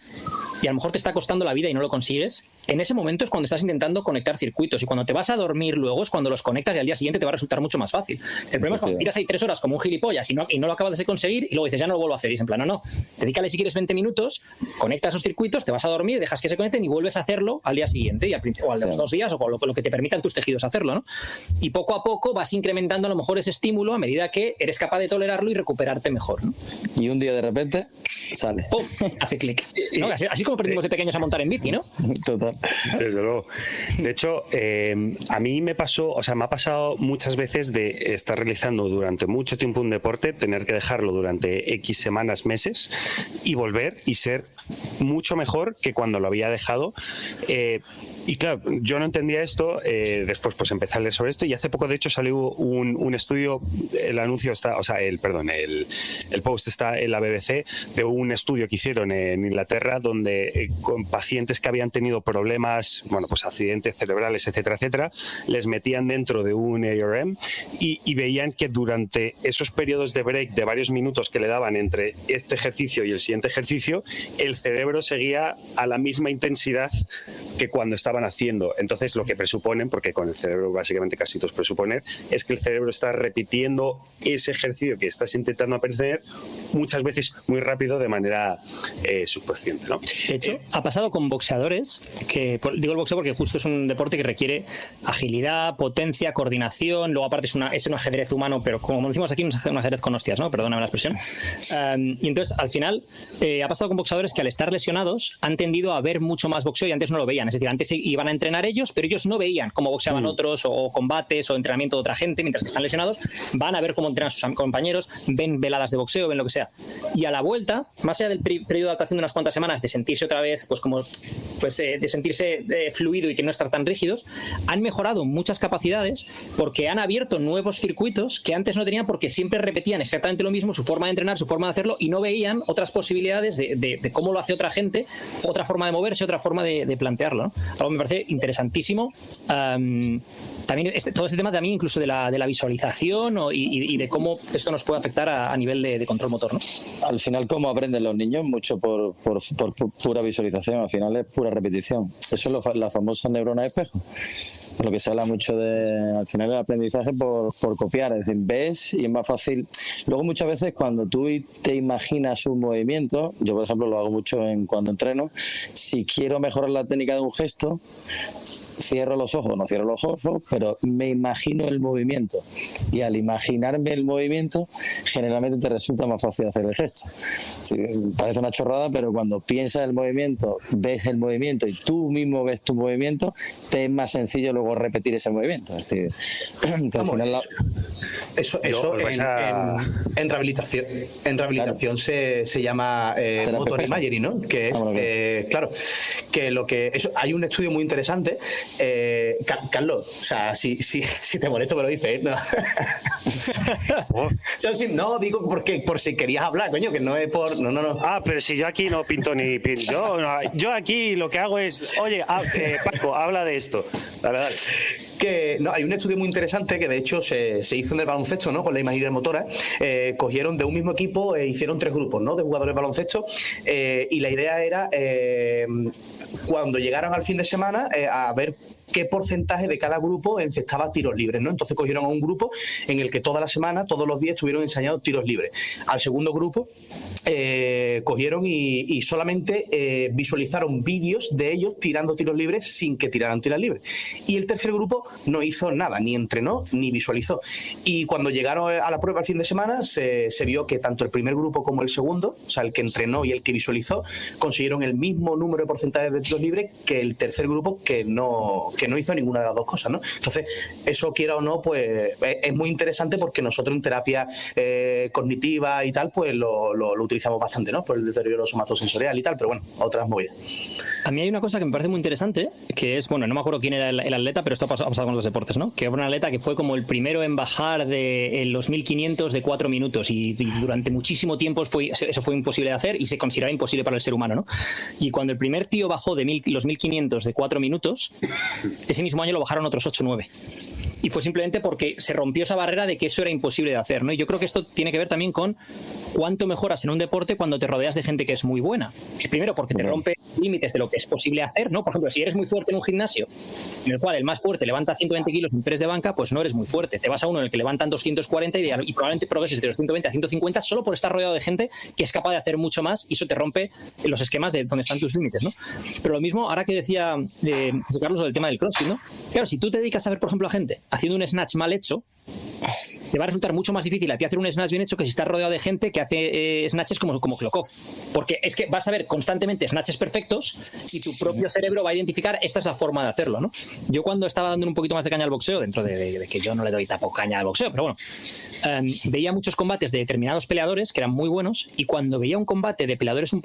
y a lo mejor te está costando la vida y no lo consigues, en ese momento es cuando estás intentando conectar circuitos y cuando te vas a dormir luego es cuando los conectas y al día siguiente te va a resultar mucho más fácil. El problema es cuando tiras ahí 3 horas como un gilipollas y no lo acabas de conseguir y luego dices, ya no lo vuelvo a hacer. Y es en plan, no, dedícale si quieres 20 minutos, conectas esos circuitos, te vas a dormir, dejas que se conecten y vuelves a hacerlo al día siguiente o al de los 2 días o con lo que te permitan tus tejidos hacerlo, ¿no? Y poco a poco vas incrementando a lo mejor ese estímulo a medida que eres capaz de tolerarlo y recuperarte mejor, ¿no? Y un día de repente sale. ¡Pum! Hace clic. ¿No? Así como aprendimos de pequeños a montar en bici, ¿no? Total. Desde luego. De hecho, a mí me ha pasado muchas veces de estar realizando durante mucho tiempo un deporte, tener que dejarlo durante X semanas, meses y volver y ser mucho mejor que cuando lo había dejado. Y claro, yo no entendía esto, después pues empecé a leer sobre esto y hace poco de hecho salió un estudio, el anuncio está, o sea, el post está en la BBC de un estudio que hicieron en Inglaterra donde con pacientes que habían tenido problemas, bueno, pues accidentes cerebrales, etcétera, etcétera, les metían dentro de un ARM y veían que durante esos periodos de break de varios minutos que le daban entre este ejercicio y el siguiente ejercicio, el cerebro seguía a la misma intensidad que cuando estaban haciendo. Entonces lo que presuponen, porque con el cerebro básicamente casi todos presuponen, es que el cerebro está repitiendo ese ejercicio que estás intentando aprender muchas veces muy rápido de manera subconsciente, ¿no? De hecho, ha pasado con boxeadores, digo el boxeo porque justo es un deporte que requiere agilidad, potencia, coordinación, luego aparte es un ajedrez humano, pero como decimos aquí, no es un ajedrez con hostias, ¿no? Perdóname la expresión. Y entonces, al final, ha pasado con boxeadores que al estar lesionados han tendido a ver mucho más boxeo y antes no lo veían. Es decir, antes iban a entrenar ellos, pero ellos no veían cómo boxeaban otros o combates o entrenamiento de otra gente, mientras que están lesionados, van a ver cómo entrenan sus compañeros, ven veladas de boxeo, ven lo que sea. Y a la vuelta, más allá del periodo de adaptación de unas cuantas semanas, de sentirse otra vez, de sentirse fluido y que no estar tan rígidos, han mejorado muchas capacidades porque han abierto nuevos circuitos que antes no tenían porque siempre repetían exactamente lo mismo, su forma de entrenar, su forma de hacerlo, y no veían otras posibilidades de cómo lo hace otra gente, otra forma de moverse, otra forma de plantearlo, ¿no? Algo me parece interesantísimo. También todo este tema también incluso de la visualización y de cómo esto nos puede afectar a nivel de control motor, ¿no? Al final, ¿cómo aprenden los niños? Mucho por pura visualización, al final es pura repetición. Eso es la famosa neurona de espejo. Lo que se habla mucho al final del aprendizaje por copiar, es decir, ves y es más fácil. Luego muchas veces cuando tú te imaginas un movimiento, yo por ejemplo lo hago mucho cuando entreno, si quiero mejorar la técnica de un gesto, cierro los ojos, no cierro los ojos, pero me imagino el movimiento y al imaginarme el movimiento generalmente te resulta más fácil hacer el gesto. Sí, parece una chorrada, pero cuando piensas el movimiento, ves el movimiento y tú mismo ves tu movimiento, te es más sencillo luego repetir ese movimiento. Es decir, que al final eso en rehabilitación se llama motor imagery, ¿no? Que es claro, que hay un estudio muy interesante. Carlos, o sea, si te molesto me lo dices, ¿no? No, digo porque por si querías hablar, coño, que no es por... No. Ah, pero si yo aquí no pinto ni pinto. Yo aquí lo que hago es, oye, Paco, habla de esto. Dale. Que no, hay un estudio muy interesante que de hecho se hizo en el baloncesto, ¿no? Con la imaginería motora. Cogieron de un mismo equipo, hicieron 3 grupos, ¿no? De jugadores de baloncesto, y la idea era cuando llegaran al fin de semana a ver qué porcentaje de cada grupo encestaba tiros libres, ¿no? Entonces cogieron a un grupo en el que toda la semana, todos los días estuvieron enseñando tiros libres. Al segundo grupo cogieron y solamente visualizaron vídeos de ellos tirando tiros libres sin que tiraran tiros libres. Y el tercer grupo no hizo nada, ni entrenó ni visualizó. Y cuando llegaron a la prueba el fin de semana se vio que tanto el primer grupo como el segundo, o sea, el que entrenó y el que visualizó, consiguieron el mismo número de porcentajes de tiros libres que el tercer grupo que no hizo ninguna de las dos cosas, ¿no? Entonces, eso quiera o no, pues es muy interesante porque nosotros en terapia cognitiva y tal, pues lo utilizamos bastante, ¿no? Por el deterioro somatosensorial y tal, pero bueno, otras movidas. A mí hay una cosa que me parece muy interesante, que es, bueno, no me acuerdo quién era el atleta, pero esto ha pasado con los deportes, ¿no? Que era un atleta que fue como el primero en bajar de los 1500 de 4 minutos y durante muchísimo tiempo eso fue imposible de hacer y se consideraba imposible para el ser humano, ¿no? Y cuando el primer tío bajó de los 1500 de 4 minutos, ese mismo año lo bajaron otros 8 o 9. Y fue simplemente porque se rompió esa barrera de que eso era imposible de hacer, ¿no? Y yo creo que esto tiene que ver también con cuánto mejoras en un deporte cuando te rodeas de gente que es muy buena. Primero, porque te rompe límites de lo que es posible hacer, ¿no? Por ejemplo, si eres muy fuerte en un gimnasio en el cual el más fuerte levanta 120 kilos en press de banca, pues no eres muy fuerte. Te vas a uno en el que levantan 240 y probablemente progreses de los 120 a 150 solo por estar rodeado de gente que es capaz de hacer mucho más y eso te rompe los esquemas de donde están tus límites, ¿no? Pero lo mismo, ahora que decía José Carlos del tema del CrossFit, ¿no? Claro, si tú te dedicas a ver, por ejemplo, a gente haciendo un snatch mal hecho, te va a resultar mucho más difícil a ti hacer un snatch bien hecho que si estás rodeado de gente que hace snatches como Clocop. Porque es que vas a ver constantemente snatches perfectos y tu propio cerebro va a identificar esta es la forma de hacerlo, ¿no? Yo cuando estaba dando un poquito más de caña al boxeo, dentro de que yo no le doy tampoco caña al boxeo, pero bueno, veía muchos combates de determinados peleadores que eran muy buenos, y cuando veía un combate de peleadores un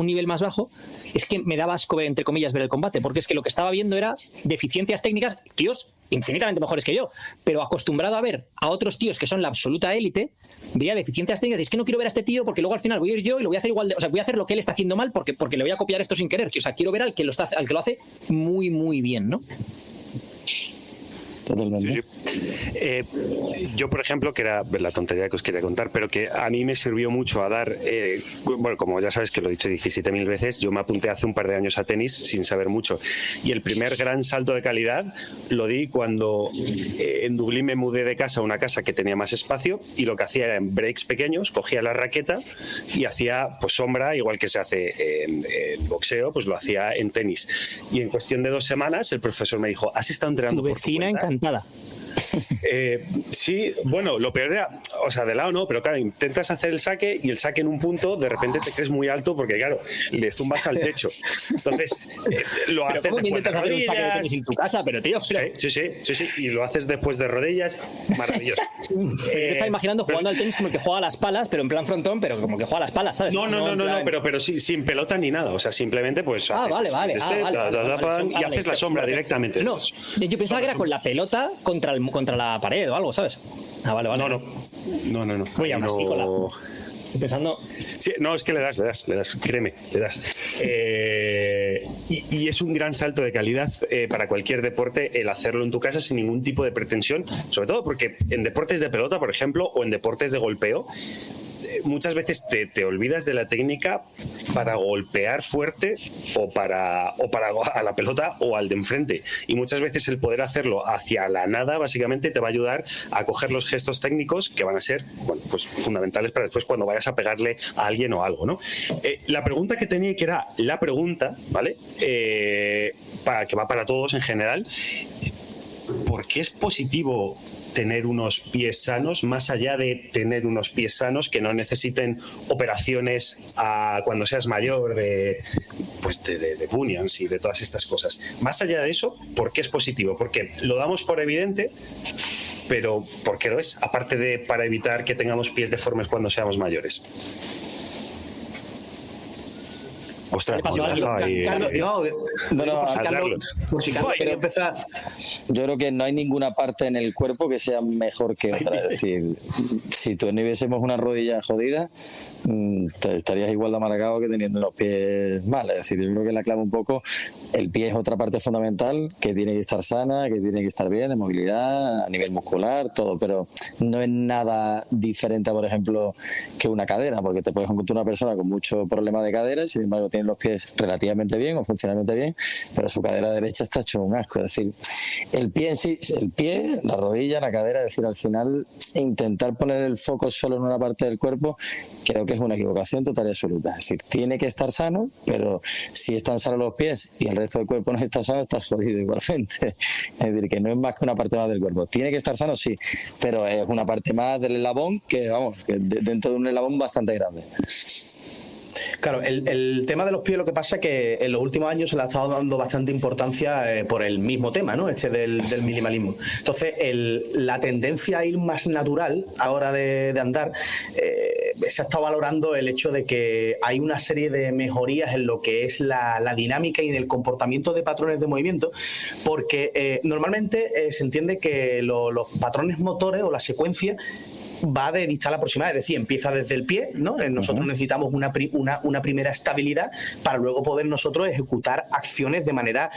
nivel más bajo, es que me daba asco, entre comillas, ver el combate, porque es que lo que estaba viendo era deficiencias técnicas, tíos infinitamente mejores que yo, pero acostumbrado a ver a otros tíos que son la absoluta élite, veía deficiencias técnicas y es que no quiero ver a este tío porque luego al final voy a ir yo y lo voy a hacer igual, o sea, voy a hacer lo que él está haciendo mal porque le voy a copiar esto sin querer, o sea, quiero ver al que lo hace muy, muy bien, ¿no? Totalmente. Yo, por ejemplo, que era la tontería que os quería contar, pero que a mí me sirvió mucho a dar, bueno, como ya sabes que lo he dicho 17.000 veces, yo me apunté hace un par de años a tenis sin saber mucho, y el primer gran salto de calidad lo di cuando en Dublín me mudé de casa a una casa que tenía más espacio, y lo que hacía era en breaks pequeños, cogía la raqueta y hacía pues sombra, igual que se hace en boxeo, pues lo hacía en tenis, y en cuestión de 2 semanas el profesor me dijo, ¿has estado entrenando Tu por tu vecina cuenta? encantada. Sí, bueno, lo peor era, o sea, de lado no, pero claro, intentas hacer el saque y el saque en un punto, de repente te crees muy alto porque, claro, le zumbas al techo. Entonces, lo haces ¿Cómo después de intentas hacer un saque de rodillas. tenis en tu casa? Pero, tío, Sí, y lo haces después de rodillas, maravilloso. Yo estaba imaginando jugando al tenis como el que juega a las palas, pero en plan frontón, pero como que juega a las palas, ¿sabes? No, pero sí, sin pelota ni nada, o sea, simplemente pues Ah, haces vale. y haces la sombra directamente. No, yo pensaba que era con la pelota contra la pared o algo, ¿sabes? Ah, vale. No. Oye, aún así, con la... No. Estoy pensando... Sí, no, es que le das, créeme, le das. Y es un gran salto de calidad para cualquier deporte el hacerlo en tu casa sin ningún tipo de pretensión, sobre todo porque en deportes de pelota, por ejemplo, o en deportes de golpeo, muchas veces te olvidas de la técnica para golpear fuerte o para a la pelota o al de enfrente, y muchas veces el poder hacerlo hacia la nada básicamente te va a ayudar a coger los gestos técnicos que van a ser, bueno, pues fundamentales para después cuando vayas a pegarle a alguien o algo, ¿no? La pregunta que tenía, que era la pregunta, ¿vale? Que va para todos en general, ¿por qué es positivo tener unos pies sanos, más allá de tener unos pies sanos que no necesiten operaciones cuando seas mayor de bunions y de todas estas cosas? Más allá de eso, ¿por qué es positivo? Porque lo damos por evidente, pero ¿por qué lo es? Aparte de para evitar que tengamos pies deformes cuando seamos mayores. Ostras, por si Carlos quería empezar. Yo creo que no hay ninguna parte en el cuerpo que sea mejor que otra. Es decir, si tuviésemos una rodilla jodida, estarías igual de amargado que teniendo los pies mal. Es decir, yo creo que la clave un poco, el pie es otra parte fundamental que tiene que estar sana, que tiene que estar bien, de movilidad, a nivel muscular, todo, pero no es nada diferente, por ejemplo, que una cadera, porque te puedes encontrar una persona con mucho problema de cadera y sin embargo tiene los pies relativamente bien o funcionalmente bien, pero su cadera derecha está hecho un asco. Es decir, el pie en sí, el pie, la rodilla, la cadera, es decir, al final intentar poner el foco solo en una parte del cuerpo creo que es una equivocación total y absoluta. Es decir, tiene que estar sano, pero si están sanos los pies y el resto del cuerpo no está sano, estás jodido igualmente. Es decir, que no es más que una parte más del cuerpo. Tiene que estar sano, sí, pero es una parte más del eslabón que, vamos, que dentro de un eslabón bastante grande. Claro, el tema de los pies, lo que pasa es que en los últimos años se le ha estado dando bastante importancia por el mismo tema, ¿no? Del minimalismo. Entonces, la tendencia a ir más natural a la hora de andar, se ha estado valorando el hecho de que hay una serie de mejorías en lo que es la dinámica y en el comportamiento de patrones de movimiento, porque normalmente se entiende que los patrones motores o la secuencia va de distal aproximada, es decir, empieza desde el pie, ¿no? Nosotros necesitamos una primera estabilidad para luego poder nosotros ejecutar acciones de manera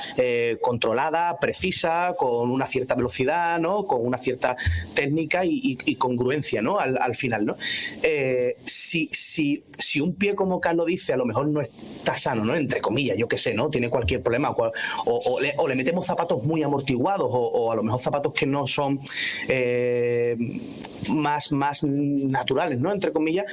controlada, precisa, con una cierta velocidad, ¿no? Con una cierta técnica y congruencia, ¿no? Al final, ¿no? Si un pie, como Carlos dice, a lo mejor no está sano, ¿no? Entre comillas, yo qué sé, ¿no? Tiene cualquier problema, o le metemos zapatos muy amortiguados, o a lo mejor zapatos que no son más naturales, ¿no? Entre comillas,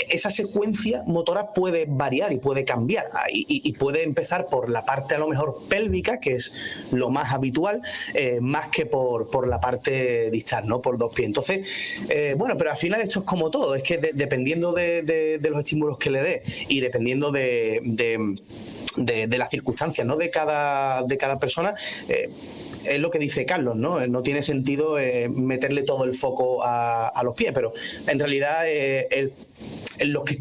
esa secuencia motora puede variar y puede cambiar y puede empezar por la parte a lo mejor pélvica, que es lo más habitual, más que por la parte distal, ¿no? Por dos pies. Entonces, bueno, pero al final esto es como todo, es que dependiendo de los estímulos que le dé y dependiendo de las circunstancias, ¿no? de cada persona, es lo que dice Carlos, ¿no? No tiene sentido meterle todo el foco a los pies, pero en realidad es lo que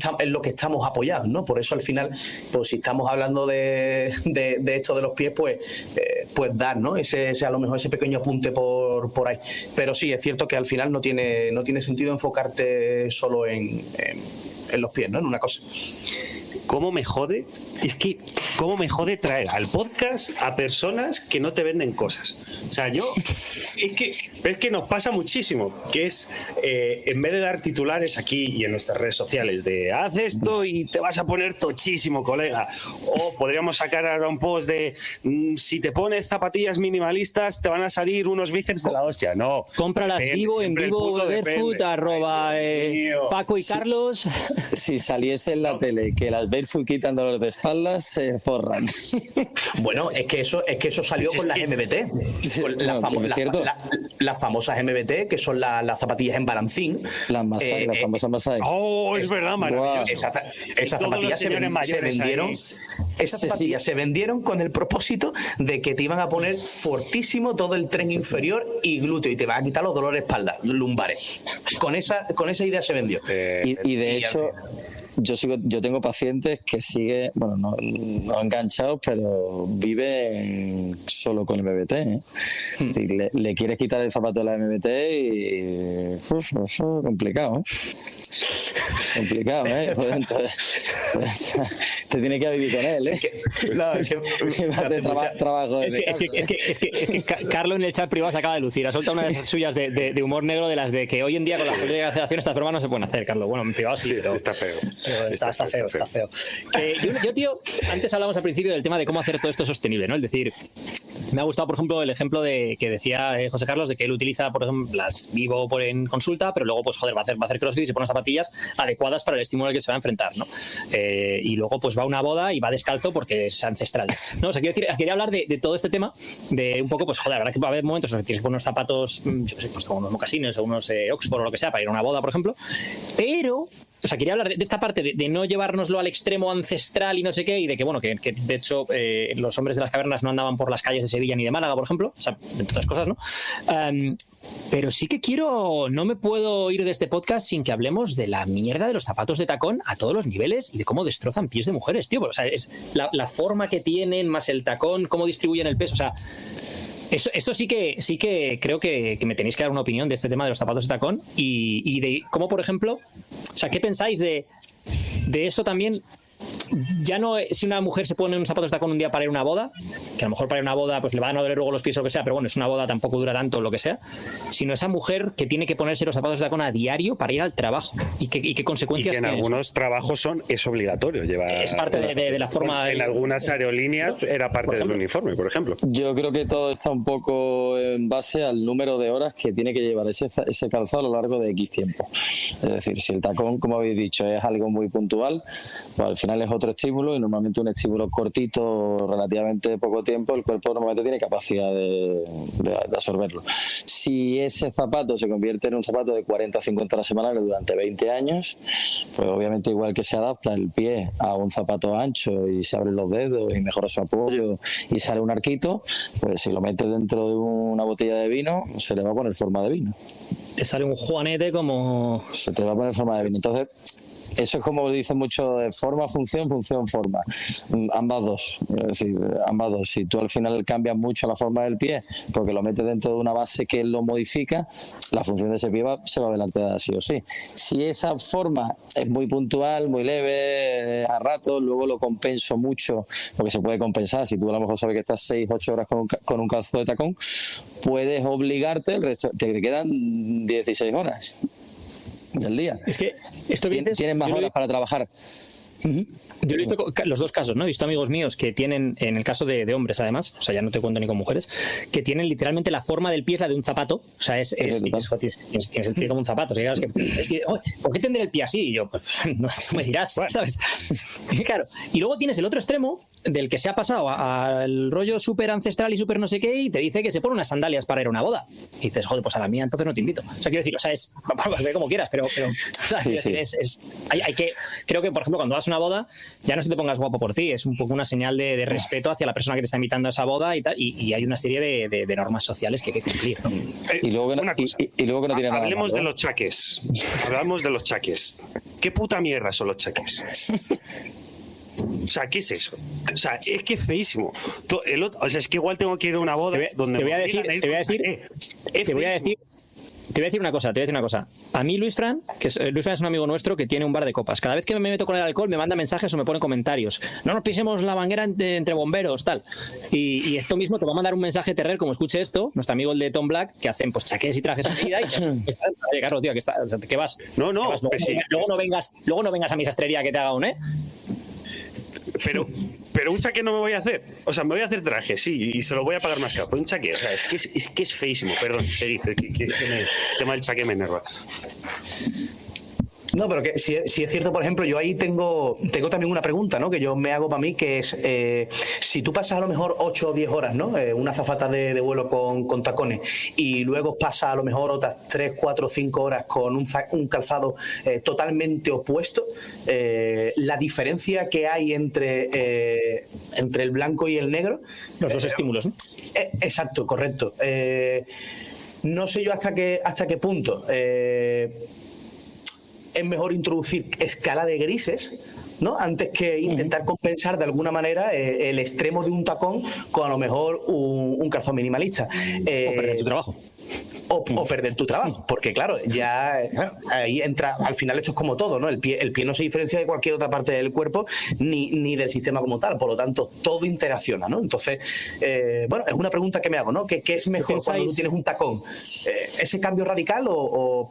estamos apoyados, ¿no? Por eso al final, pues si estamos hablando de esto de los pies, pues dar, ¿no? Ese a lo mejor ese pequeño apunte por ahí. Pero sí, es cierto que al final no tiene sentido enfocarte solo en los pies, ¿no? En una cosa. ¿Cómo me jode? Es que, ¿cómo me jode traer al podcast a personas que no te venden cosas? O sea, es que nos pasa muchísimo, que es, en vez de dar titulares aquí y en nuestras redes sociales de haz esto y te vas a poner tochísimo, colega, o podríamos sacar ahora un post de si te pones zapatillas minimalistas te van a salir unos bíceps de la hostia. No. Cómpralas vivo en vivo Barefoot, @ Paco y Carlos. Si saliese en la tele que las Barefoot quitan dolor de espaldas, se forran. Bueno, es que eso salió con las MBT. Con las famosas MBT, que son las zapatillas en balancín. Las famosas Masai. Oh, es verdad, maravilloso. Esas zapatillas se vendieron. Esas zapatillas se vendieron con el propósito de que te iban a poner fortísimo todo el tren inferior y glúteo y te van a quitar los dolores de espalda, lumbares. Con esa idea se vendió. Y de hecho, yo tengo pacientes que siguen, bueno, no enganchados, pero viven solo con MBT, ¿eh? Es decir, le quieres quitar el zapato de la MBT y complicado, complicado, ¿eh? Pues entonces, te tienes que vivir con él, ¿eh? Trabajo. Es que Carlos en el chat privado se acaba de lucir. Ha soltado una de esas suyas de humor negro, de las de que hoy en día con la política de cancelación estas bromas no se pueden hacer, Carlos. Bueno, en privado sí, pero está feo. Está feo. Yo, tío, antes hablamos al principio del tema de cómo hacer todo esto sostenible, ¿no? Es decir, me ha gustado, por ejemplo, el ejemplo que decía José Carlos, de que él utiliza, por ejemplo, las Vivo en consulta, pero luego, pues, joder, va a hacer CrossFit y se pone zapatillas adecuadas para el estímulo al que se va a enfrentar, ¿no? Y luego, pues, va a una boda y va descalzo porque es ancestral, ¿no? O sea, quería hablar de todo este tema, de un poco, pues, joder, la verdad que va a haber momentos en los que tienes que poner unos zapatos, yo qué sé, pues, como unos mocasines o unos Oxford o lo que sea para ir a una boda, por ejemplo, pero... O sea, quería hablar de esta parte de no llevárnoslo al extremo ancestral y no sé qué, y de que, bueno, que de hecho los hombres de las cavernas no andaban por las calles de Sevilla ni de Málaga, por ejemplo, o sea, entre otras cosas, ¿no? Pero sí que no me puedo ir de este podcast sin que hablemos de la mierda de los zapatos de tacón a todos los niveles y de cómo destrozan pies de mujeres, tío. O sea, es la forma que tienen, más el tacón, cómo distribuyen el peso, o sea... Eso sí que creo que me tenéis que dar una opinión de este tema de los zapatos de tacón y de cómo, por ejemplo, o sea, ¿qué pensáis de eso también? Ya no, si una mujer se pone unos zapatos de tacón un día para ir a una boda, que a lo mejor para ir a una boda pues le van a doler luego los pies o lo que sea, pero bueno, es una boda, tampoco dura tanto lo que sea, sino esa mujer que tiene que ponerse los zapatos de tacón a diario para ir al trabajo y qué consecuencias tiene. Y que en algunos trabajos es obligatorio llevar. Es parte de la forma. En algunas aerolíneas era parte del uniforme, por ejemplo. Yo creo que todo está un poco en base al número de horas que tiene que llevar ese calzado a lo largo de X tiempo. Es decir, si el tacón, como habéis dicho, es algo muy puntual, pues al final es otro estímulo, y normalmente un estímulo cortito, relativamente poco tiempo, el cuerpo normalmente tiene capacidad de absorberlo. Si ese zapato se convierte en un zapato de 40 o 50 horas semanales durante 20 años, pues obviamente igual que se adapta el pie a un zapato ancho y se abren los dedos y mejora su apoyo y sale un arquito, pues si lo metes dentro de una botella de vino, se le va a poner forma de vino. Te sale un juanete como... Se te va a poner forma de vino. Entonces... Eso es como dicen mucho de forma, función, forma. Ambas dos. Es decir, ambas dos. Si tú al final cambias mucho la forma del pie porque lo metes dentro de una base que lo modifica, la función de ese pie se va a ver alterada sí o sí. Si esa forma es muy puntual, muy leve, a rato, luego lo compenso mucho, porque se puede compensar. Si tú a lo mejor sabes que estás 6-8 horas con un calzado de tacón, puedes obligarte, el resto, te quedan 16 horas del día. Es que esto tienes más horas para trabajar. Yo he visto los dos casos, ¿no? He visto amigos míos que tienen, en el caso de hombres además, o sea, ya no te cuento ni con mujeres, que tienen literalmente la forma del pie es la de un zapato, o sea, tienes el pie como un zapato, o sea, claro, ¿por qué tendré el pie así? Y yo, pues, no me dirás, ¿sabes? Y claro, y luego tienes el otro extremo del que se ha pasado al rollo súper ancestral y súper no sé qué, y te dice que se pone unas sandalias para ir a una boda. Y dices, joder, pues a la mía entonces no te invito. O sea, quiero decir, o sea, ve como quieras, pero o sea, hay que, creo que, por ejemplo, cuando vas a una boda, ya no es que te pongas guapo por ti, es un poco una señal de respeto hacia la persona que te está invitando a esa boda y tal, y hay una serie de normas sociales que hay que cumplir, ¿no? Y luego que no tiene nada. Hablemos de los chaques. Hablamos de los chaques. ¿Qué puta mierda son los chaques? O sea, ¿qué es eso? O sea, es que es feísimo. O sea, es que igual tengo que ir a una boda donde... Te voy a decir una cosa. A mí Luis Fran es un amigo nuestro que tiene un bar de copas. Cada vez que me meto con el alcohol me manda mensajes o me pone comentarios. No nos pisemos la manguera entre bomberos, tal. Y esto mismo te va a mandar un mensaje Terrer, como escuche esto, nuestro amigo el de Tom Black, que hacen pues chaqués y trajes a medida y oye, Carlos, tío, ¿qué vas? No, vas? Luego no vengas a mi sastrería que te haga un, Pero un chaqué no me voy a hacer. O sea, me voy a hacer traje, sí, y se lo voy a pagar más caro. Pero un chaqué, o sea, es que es feísimo. Perdón, el tema del chaqué me enerva. No, pero que si es cierto, por ejemplo, yo ahí tengo también una pregunta, ¿no? Que yo me hago para mí, que es si tú pasas a lo mejor 8 o 10 horas, ¿no? Una azafata de vuelo con tacones, y luego pasas a lo mejor otras 3, 4, 5 horas con un calzado totalmente opuesto, la diferencia que hay entre el blanco y el negro. Los dos estímulos, ¿no? Exacto, correcto. No sé yo hasta qué punto es mejor introducir escala de grises, ¿no? Antes que intentar compensar de alguna manera el extremo de un tacón con a lo mejor un calzón minimalista. O perder tu trabajo. O perder tu trabajo, porque claro, ya ahí entra, al final esto es como todo, ¿no? El pie no se diferencia de cualquier otra parte del cuerpo ni del sistema como tal, por lo tanto todo interacciona, ¿no? Entonces, bueno, es una pregunta que me hago, ¿no? ¿Qué es mejor cuando tú tienes un tacón? ¿Ese cambio radical o...?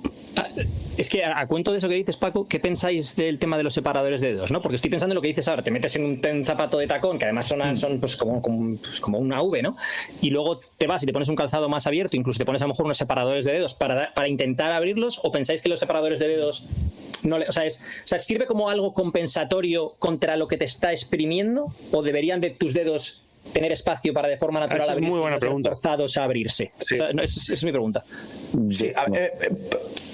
Es que a cuento de eso que dices, Paco, ¿qué pensáis del tema de los separadores de dedos, ¿no? Porque estoy pensando en lo que dices ahora, te metes en un zapato de tacón, que además son pues, como una V, ¿no? Y luego te vas y te pones un calzado más abierto, incluso te pones a lo mejor unos separadores de dedos para intentar abrirlos, ¿o pensáis que los separadores de dedos sirve como algo compensatorio contra lo que te está exprimiendo, o deberían de tus dedos tener espacio para de forma natural abrirse, muy buena pregunta, forzados a abrirse? Sí. O sea, esa es mi pregunta. Sí,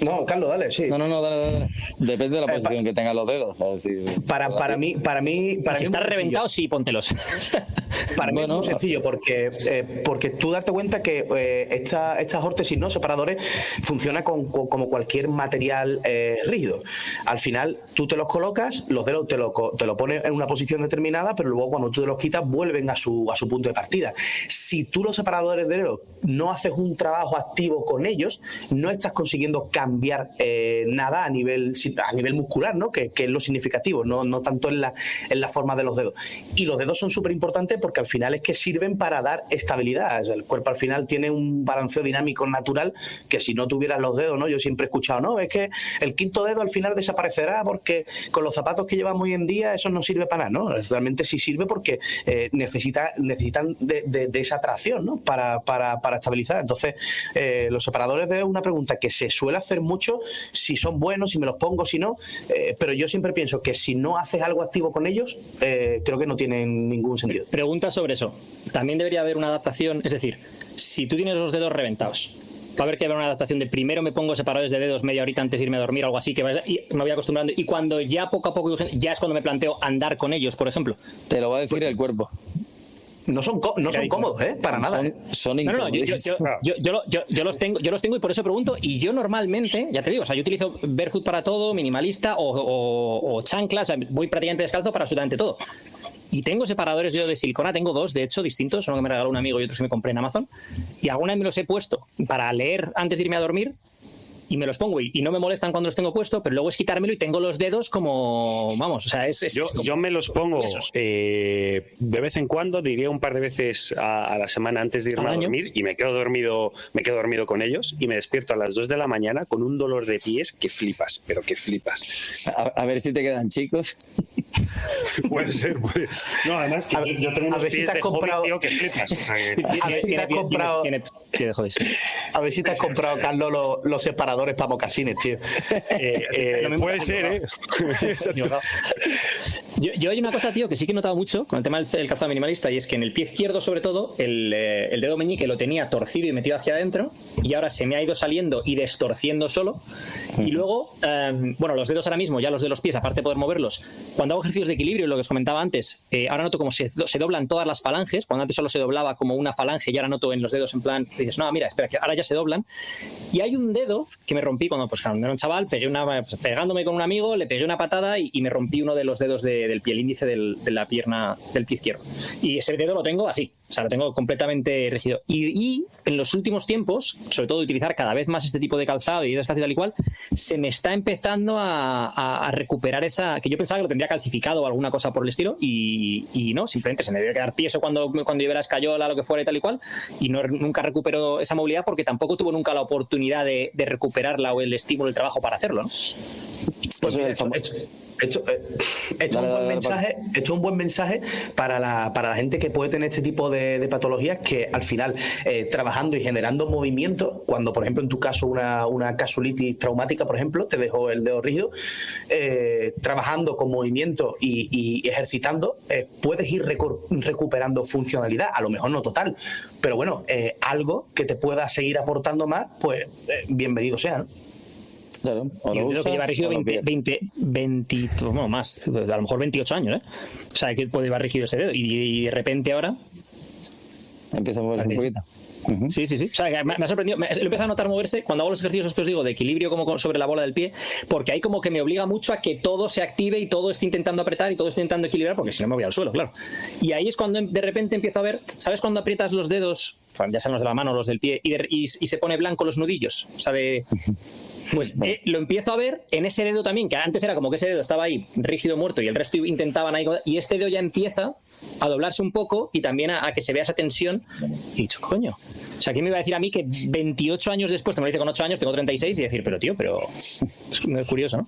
no, Carlos, dale, sí. No, dale. Depende de la posición que tengan los dedos. Es decir, para mí si estás reventado, sí, póntelos. Para mí es muy sencillo, porque tú darte cuenta que estas órtesis, ¿no? Separadores, funciona como cualquier material rígido. Al final, tú te los colocas, los dedos te lo pones en una posición determinada, pero luego cuando tú te los quitas, vuelven a su punto de partida. Si tú los separadores de dedos no haces un trabajo activo con ellos, no estás consiguiendo cambiar nada a nivel muscular, ¿no? Que es lo significativo, no tanto en la forma de los dedos. Y los dedos son súper importantes porque al final es que sirven para dar estabilidad. O sea, el cuerpo al final tiene un balanceo dinámico natural que si no tuvieras los dedos, ¿no? Yo siempre he escuchado, ¿no? Es que el quinto dedo al final desaparecerá porque con los zapatos que llevamos hoy en día eso no sirve para nada, ¿no? Realmente sí sirve porque necesitan de esa tracción, ¿no? Para estabilizar. Entonces, los separadores de una pregunta que se suele hacer mucho, si son buenos, si me los pongo, si no, pero yo siempre pienso que si no haces algo activo con ellos, creo que no tienen ningún sentido. Pregunta sobre eso. También debería haber una adaptación, es decir, si tú tienes los dedos reventados, va a haber que haber una adaptación de primero me pongo separadores de dedos media horita antes de irme a dormir, algo así, y me voy acostumbrando, y cuando ya poco a poco, ya es cuando me planteo andar con ellos, por ejemplo. Te lo va a decir el cuerpo. No son cómodos, para nada. Son incómodos. Yo los tengo y por eso pregunto. Y yo normalmente, ya te digo, o sea, yo utilizo barefoot para todo, minimalista o chanclas, o sea, voy prácticamente descalzo para absolutamente todo. Y tengo separadores de silicona, tengo 2, de hecho, distintos, uno que me regaló un amigo y otros que me compré en Amazon. Y alguna vez me los he puesto para leer antes de irme a dormir. Y me los pongo y no me molestan cuando los tengo puesto, pero luego es quitármelo y tengo los dedos como, vamos, o sea, yo me los pongo de vez en cuando, diría un par de veces a la semana antes de irme a dormir, y me quedo dormido con ellos y me despierto a las 2 de la mañana con un dolor de pies que flipas, pero que flipas. A ver si te quedan chicos. Puede ser. No, además que yo tengo unos pies de Hobbit, tío, que flipas. O sea, A ver si te has comprado... A ver si te has comprado, Carlos, los separadores para mocasines, tío. Puede ser, ¿eh? Yo hay una cosa, tío, que sí que he notado mucho con el tema del calzado minimalista, y es que en el pie izquierdo, sobre todo, el dedo meñique lo tenía torcido y metido hacia adentro, y ahora se me ha ido saliendo y destorciendo solo. Y luego, bueno, los dedos ahora mismo, ya los de los pies, aparte de poder moverlos, cuando hago ejercicios de equilibrio, lo que os comentaba antes, ahora noto como se doblan todas las falanges, cuando antes solo se doblaba como una falange, y ahora noto en los dedos en plan, dices, no, mira, espera, que ahora ya se doblan. Y hay un dedo que me rompí cuando, pues, cuando era un chaval, pegándome con un amigo, le pegué una patada y me rompí uno de los dedos del pie, el índice de la pierna del pie izquierdo. Y ese dedo lo tengo así, o sea, lo tengo completamente rígido. Y en los últimos tiempos, sobre todo de utilizar cada vez más este tipo de calzado y despacio tal y cual, se me está empezando a recuperar esa, que yo pensaba que lo tendría calcificado o alguna cosa por el estilo, y no, simplemente se me debe quedar tieso cuando llevé la escayola, lo que fuera y tal y cual, y nunca recupero esa movilidad porque tampoco tuvo nunca la oportunidad de recuperarla o el estímulo, el trabajo para hacerlo, ¿no? Pues mira, He hecho un buen mensaje para la gente que puede tener este tipo de patologías, que al final, trabajando y generando movimiento, cuando por ejemplo en tu caso una casulitis traumática, por ejemplo, te dejó el dedo rígido, trabajando con movimiento y ejercitando, puedes ir recuperando funcionalidad, a lo mejor no total, pero bueno, algo que te pueda seguir aportando más, pues bienvenido sea, ¿no? Claro, yo creo que lleva rígido 20, bueno, más, a lo mejor 28 años, ¿eh? O sea, que puede llevar rígido ese dedo y de repente ahora empieza a moverse un poquito. Sí. O sea, me ha sorprendido. Lo empiezo a notar moverse cuando hago los ejercicios que os digo de equilibrio como sobre la bola del pie, porque ahí como que me obliga mucho a que todo se active y todo esté intentando apretar y todo esté intentando equilibrar, porque si no me voy al suelo, claro. Y ahí es cuando de repente empiezo a ver, ¿sabes cuando aprietas los dedos, ya sean los de la mano o los del pie, y se pone blanco los nudillos? O sea, pues lo empiezo a ver en ese dedo también, que antes era como que ese dedo estaba ahí rígido, muerto, y el resto intentaban ahí, y este dedo ya empieza a doblarse un poco y también a que se vea esa tensión. Y he dicho, coño, o sea, ¿quién me iba a decir a mí que 28 años después, te me lo dice con 8 años, tengo 36, y decir, pero tío, es curioso, ¿no?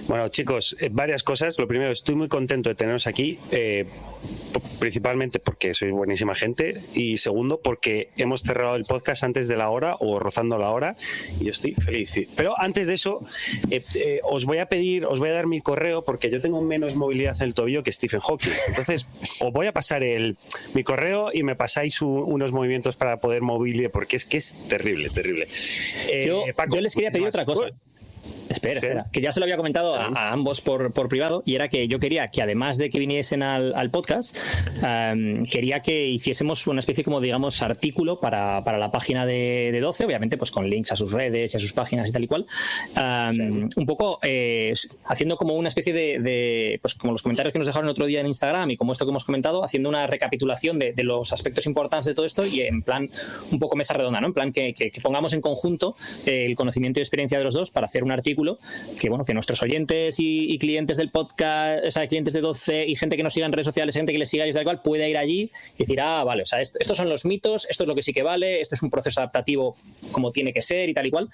Bueno, chicos, varias cosas. Lo primero, estoy muy contento de teneros aquí, principalmente porque sois buenísima gente, y segundo, porque hemos cerrado el podcast antes de la hora o rozando la hora, y yo estoy feliz. Pero antes de eso, os voy a dar mi correo, porque yo tengo menos movilidad en el tobillo que Stephen Hawking. Entonces, os voy a pasar mi correo y me pasáis unos movimientos para poder movilizar, porque es que es terrible. Paco, yo les quería pedir otra cosa. Espera, que ya se lo había comentado a ambos por privado, y era que yo quería que, además de que viniesen al podcast, quería que hiciésemos una especie como, digamos, artículo para la página de 12, obviamente pues con links a sus redes y a sus páginas y tal y cual, un poco haciendo como una especie de pues como los comentarios que nos dejaron el otro día en Instagram y como esto que hemos comentado, haciendo una recapitulación de los aspectos importantes de todo esto, y en plan un poco mesa redonda, ¿no? En plan que pongamos en conjunto el conocimiento y experiencia de los dos para hacer un artículo que, bueno, que nuestros oyentes y clientes del podcast, o sea, clientes de 12 y gente que nos siga en redes sociales, gente que les siga y tal cual, pueda ir allí y decir, vale, o sea, estos son los mitos, esto es lo que sí que vale, esto es un proceso adaptativo como tiene que ser y tal y cual,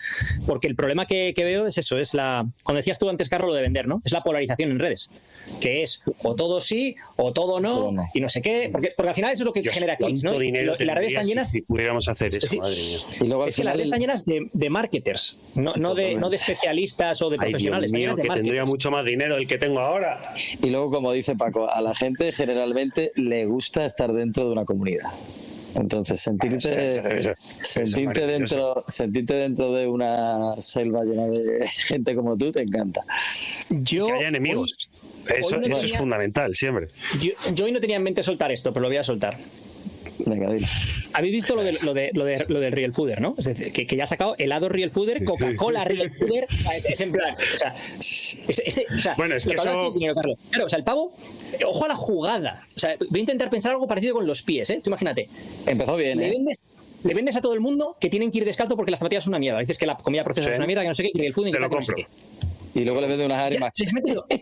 porque el problema que veo es eso, es cuando decías tú antes, Carlos, lo de vender, ¿no? Es la polarización en redes, que es o todo sí o todo no, y no sé qué, porque al final eso es lo que genera clics, ¿no? Y las redes están llenas, si pudiéramos hacer eso, sí, madre mía. Y luego, es que las redes están llenas de marketers, no de especialistas o de profesionales. Ay, Dios mío, que tendría mucho más dinero del que tengo ahora. Y luego, como dice Paco, a la gente generalmente le gusta estar dentro de una comunidad. Entonces, sentirte dentro de una selva llena de gente como tú te encanta. Que haya enemigos. Eso es fundamental, siempre. Yo hoy no tenía en mente soltar esto, pero lo voy a soltar. Venga, dile. Habéis visto lo del Real Fooder, ¿no? Es decir, que ya ha sacado helado Real Fooder, Coca-Cola Real Fooder. Es en plan, o sea, bueno, es que eso... Dinero, Carlos. Claro, o sea, el pavo, ojo a la jugada. O sea, voy a intentar pensar algo parecido con los pies, ¿eh? Tú imagínate. Empezó bien, Le vendes a todo el mundo que tienen que ir descalzo porque las zapatillas son una mierda. Dices que la comida procesada es una mierda, que no sé qué, y Real Fooder, que no sé qué. Y luego le vende unas Air Max.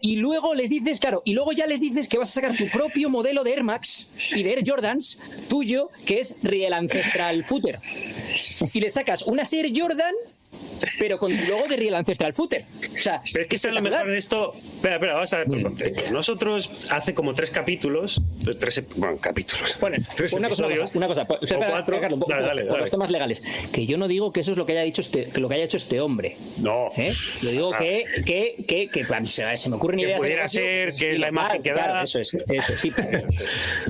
Y luego les dices, claro, y luego ya les dices que vas a sacar tu propio modelo de Air Max y de Air Jordans tuyo, que es Real Ancestral Footer. Y le sacas una Air Jordan pero con tu logo de Real Ancestral Footer. O sea, pero es que lo mejor de esto. Espera, vas a ver tu contexto. Nosotros hace como 3 capítulos. Capítulos. Bueno, una cosa. Espera, 4. Carlos, Dale. por los temas legales. Que yo no digo que eso es lo que haya dicho lo que haya hecho este hombre. No. Yo digo que se me ocurren ideas. Que pudiera ser que es la imagen que da. Claro, eso sí.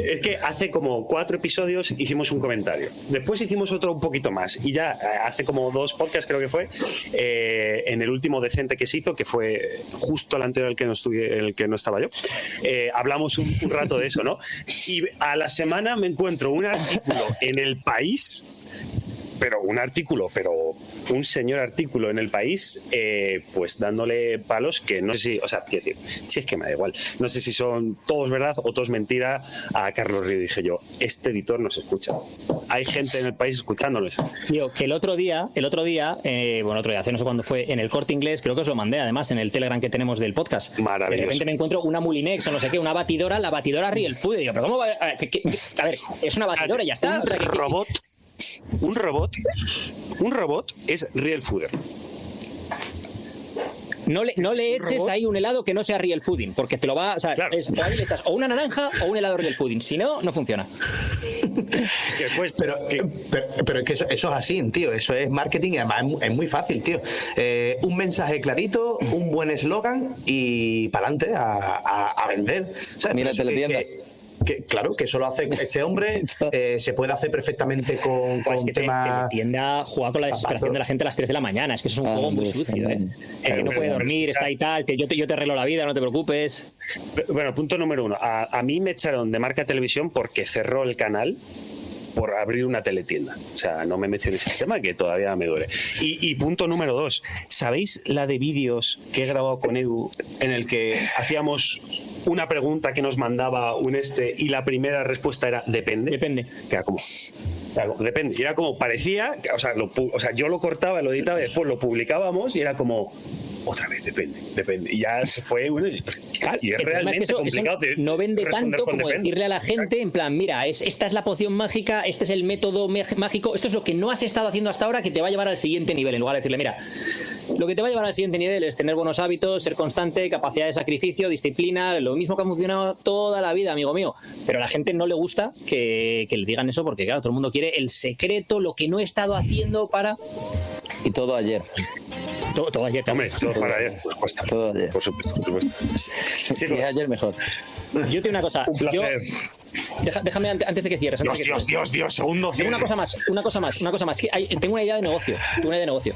Es que hace como 4 episodios hicimos un comentario. Después hicimos otro un poquito más. Y ya hace como 2 podcasts, creo que fue, en el último decente que se hizo, que fue justo el anterior el que no estaba yo, hablamos un rato de eso, ¿no? Y a la semana me encuentro un artículo en El País, pero un señor artículo en El País, pues dándole palos que no sé si, o sea, quiero decir, si es que me da igual, no sé si son todos verdad o todos mentira. A Carlos Río dije yo, este editor nos escucha, hay gente en El País escuchándonos. Digo, que el otro día, hace no sé cuándo fue, en el Corte Inglés, creo que os lo mandé además en el Telegram que tenemos del podcast. Maravilloso. De repente me encuentro una Mulinex o no sé qué, una batidora, la batidora Real Food. Digo, pero ¿cómo va? A ver, es una batidora y ya está. Un robot es Real Fooder. No le eches ahí un helado que no sea Real Fooding, porque te lo va, o sea, claro. Ahí le echas o una naranja o un helado Real Fooding, si no, no funciona. Pero es que eso es así, tío, eso es marketing y además es muy fácil, tío. Un mensaje clarito, un buen eslogan y para adelante a vender. ¿Sabes? Mira, teletienda. Claro, que eso lo hace este hombre, se puede hacer perfectamente con temas. Teletienda juega con la desesperación de la gente a las 3 de la mañana, es que eso es un juego muy sucio, ¿eh? El que no puede dormir, está y tal, que yo te arreglo la vida, no te preocupes. Bueno, punto número 1. A mí me echaron de Marca Televisión porque cerró el canal por abrir una teletienda. O sea, no me mencionéis el tema que todavía me duele. Y punto número 2. ¿Sabéis la de vídeos que he grabado con Edu en el que hacíamos una pregunta que nos mandaba y la primera respuesta era depende? Depende. Que era como... Claro, depende. Y era como, parecía, o sea, yo lo cortaba, lo editaba y después lo publicábamos y era como, otra vez, depende. Y ya se fue, bueno, y es realmente eso, complicado. No vende tanto como depende. Decirle a la gente, exacto, en plan, mira, esta es la poción mágica, este es el método mágico, esto es lo que no has estado haciendo hasta ahora que te va a llevar al siguiente nivel. En lugar de decirle, mira, lo que te va a llevar al siguiente nivel es tener buenos hábitos, ser constante, capacidad de sacrificio, disciplina, lo mismo que ha funcionado toda la vida, amigo mío. Pero a la gente no le gusta que le digan eso porque, claro, todo el mundo quiere el secreto, lo que no he estado haciendo para... Y todo ayer. Todo ayer. Hombre, todo para ayer. Todo ayer. Por supuesto. Si es ayer, mejor. Yo tengo una cosa. Un placer. Déjame antes de que cierres. Dios, segundo. Tengo una cosa más. Tengo una idea de negocio.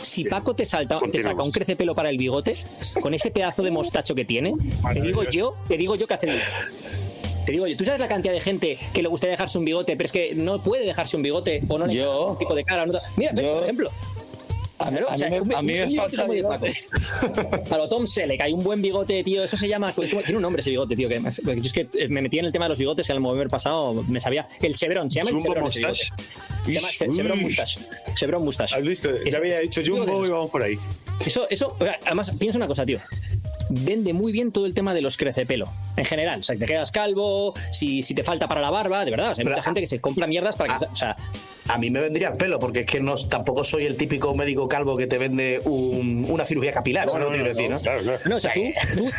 Si Paco te saca un crecepelo para el bigote, con ese pedazo de mostacho que tiene, te digo yo que hacen dinero. Te digo yo, ¿tú sabes la cantidad de gente que le gustaría dejarse un bigote, pero es que no puede dejarse un bigote o no le gusta un tipo de cara? Mira, por ejemplo. A mí me falta bigote. A lo Tom Selleck, hay un buen bigote, tío. Eso se llama. Tiene un nombre ese bigote, tío. Yo es que me metí en el tema de los bigotes y al mover pasado me sabía. El Chevron, se llama el Chevron ese bigote. Se llama Chevron Mustache. ¿Has visto? Ya había dicho Jumbo y vamos por ahí. Eso, además, piensa una cosa, tío. Vende muy bien todo el tema de los crecepelo en general. O sea, te quedas calvo, si te falta para la barba, de verdad. O sea, hay mucha gente que se compra mierdas para que. O sea, a mí me vendría el pelo, porque es que tampoco soy el típico médico calvo que te vende una cirugía capilar. No, o sea,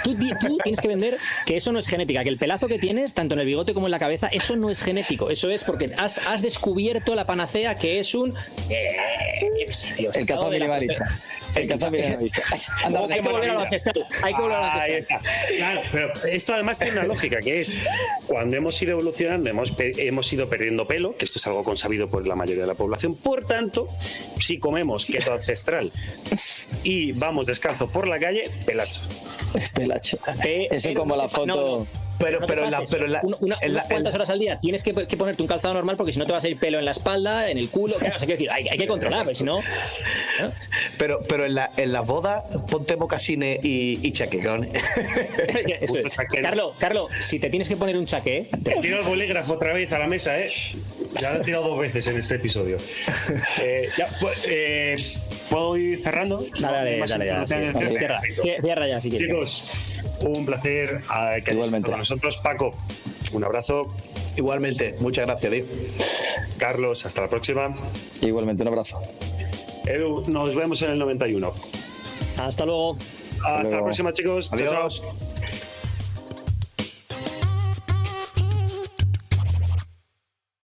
tú tienes que vender que eso no es genética, que el pelazo que tienes, tanto en el bigote como en la cabeza, eso no es genético. Eso es porque has descubierto la panacea que es un. El caza minimalista. El caza minimalista. Hay que volver a lo ancestral. Ahí está. Claro, pero esto además tiene una lógica, que es cuando hemos ido evolucionando, hemos ido perdiendo pelo, que esto es algo consabido por la mayoría de la población. Por tanto, si comemos keto ancestral y vamos descalzo por la calle, pelacho. Eso es como la foto. Unas cuantas horas al día tienes que ponerte un calzado normal, porque si no te va a salir pelo en la espalda, en el culo. Claro, o sea, quiero decir, hay que controlar, pero si no. Pero en las bodas ponte mocasines y chaquetón. Carlos, si te tienes que poner un chaqué. Te tiro el bolígrafo otra vez a la mesa, ¿eh? Ya lo he tirado 2 veces en este episodio. ¿Puedo ir cerrando? Dale. Cierra ya, si quieres. Chicos, un placer. Igualmente. Con nosotros, Paco, un abrazo. Igualmente, muchas gracias, Dave. Carlos, hasta la próxima. Igualmente, un abrazo. Edu, nos vemos en el 91. Hasta luego. Hasta la luego. próxima, chicos. Chao, chao. Adiós.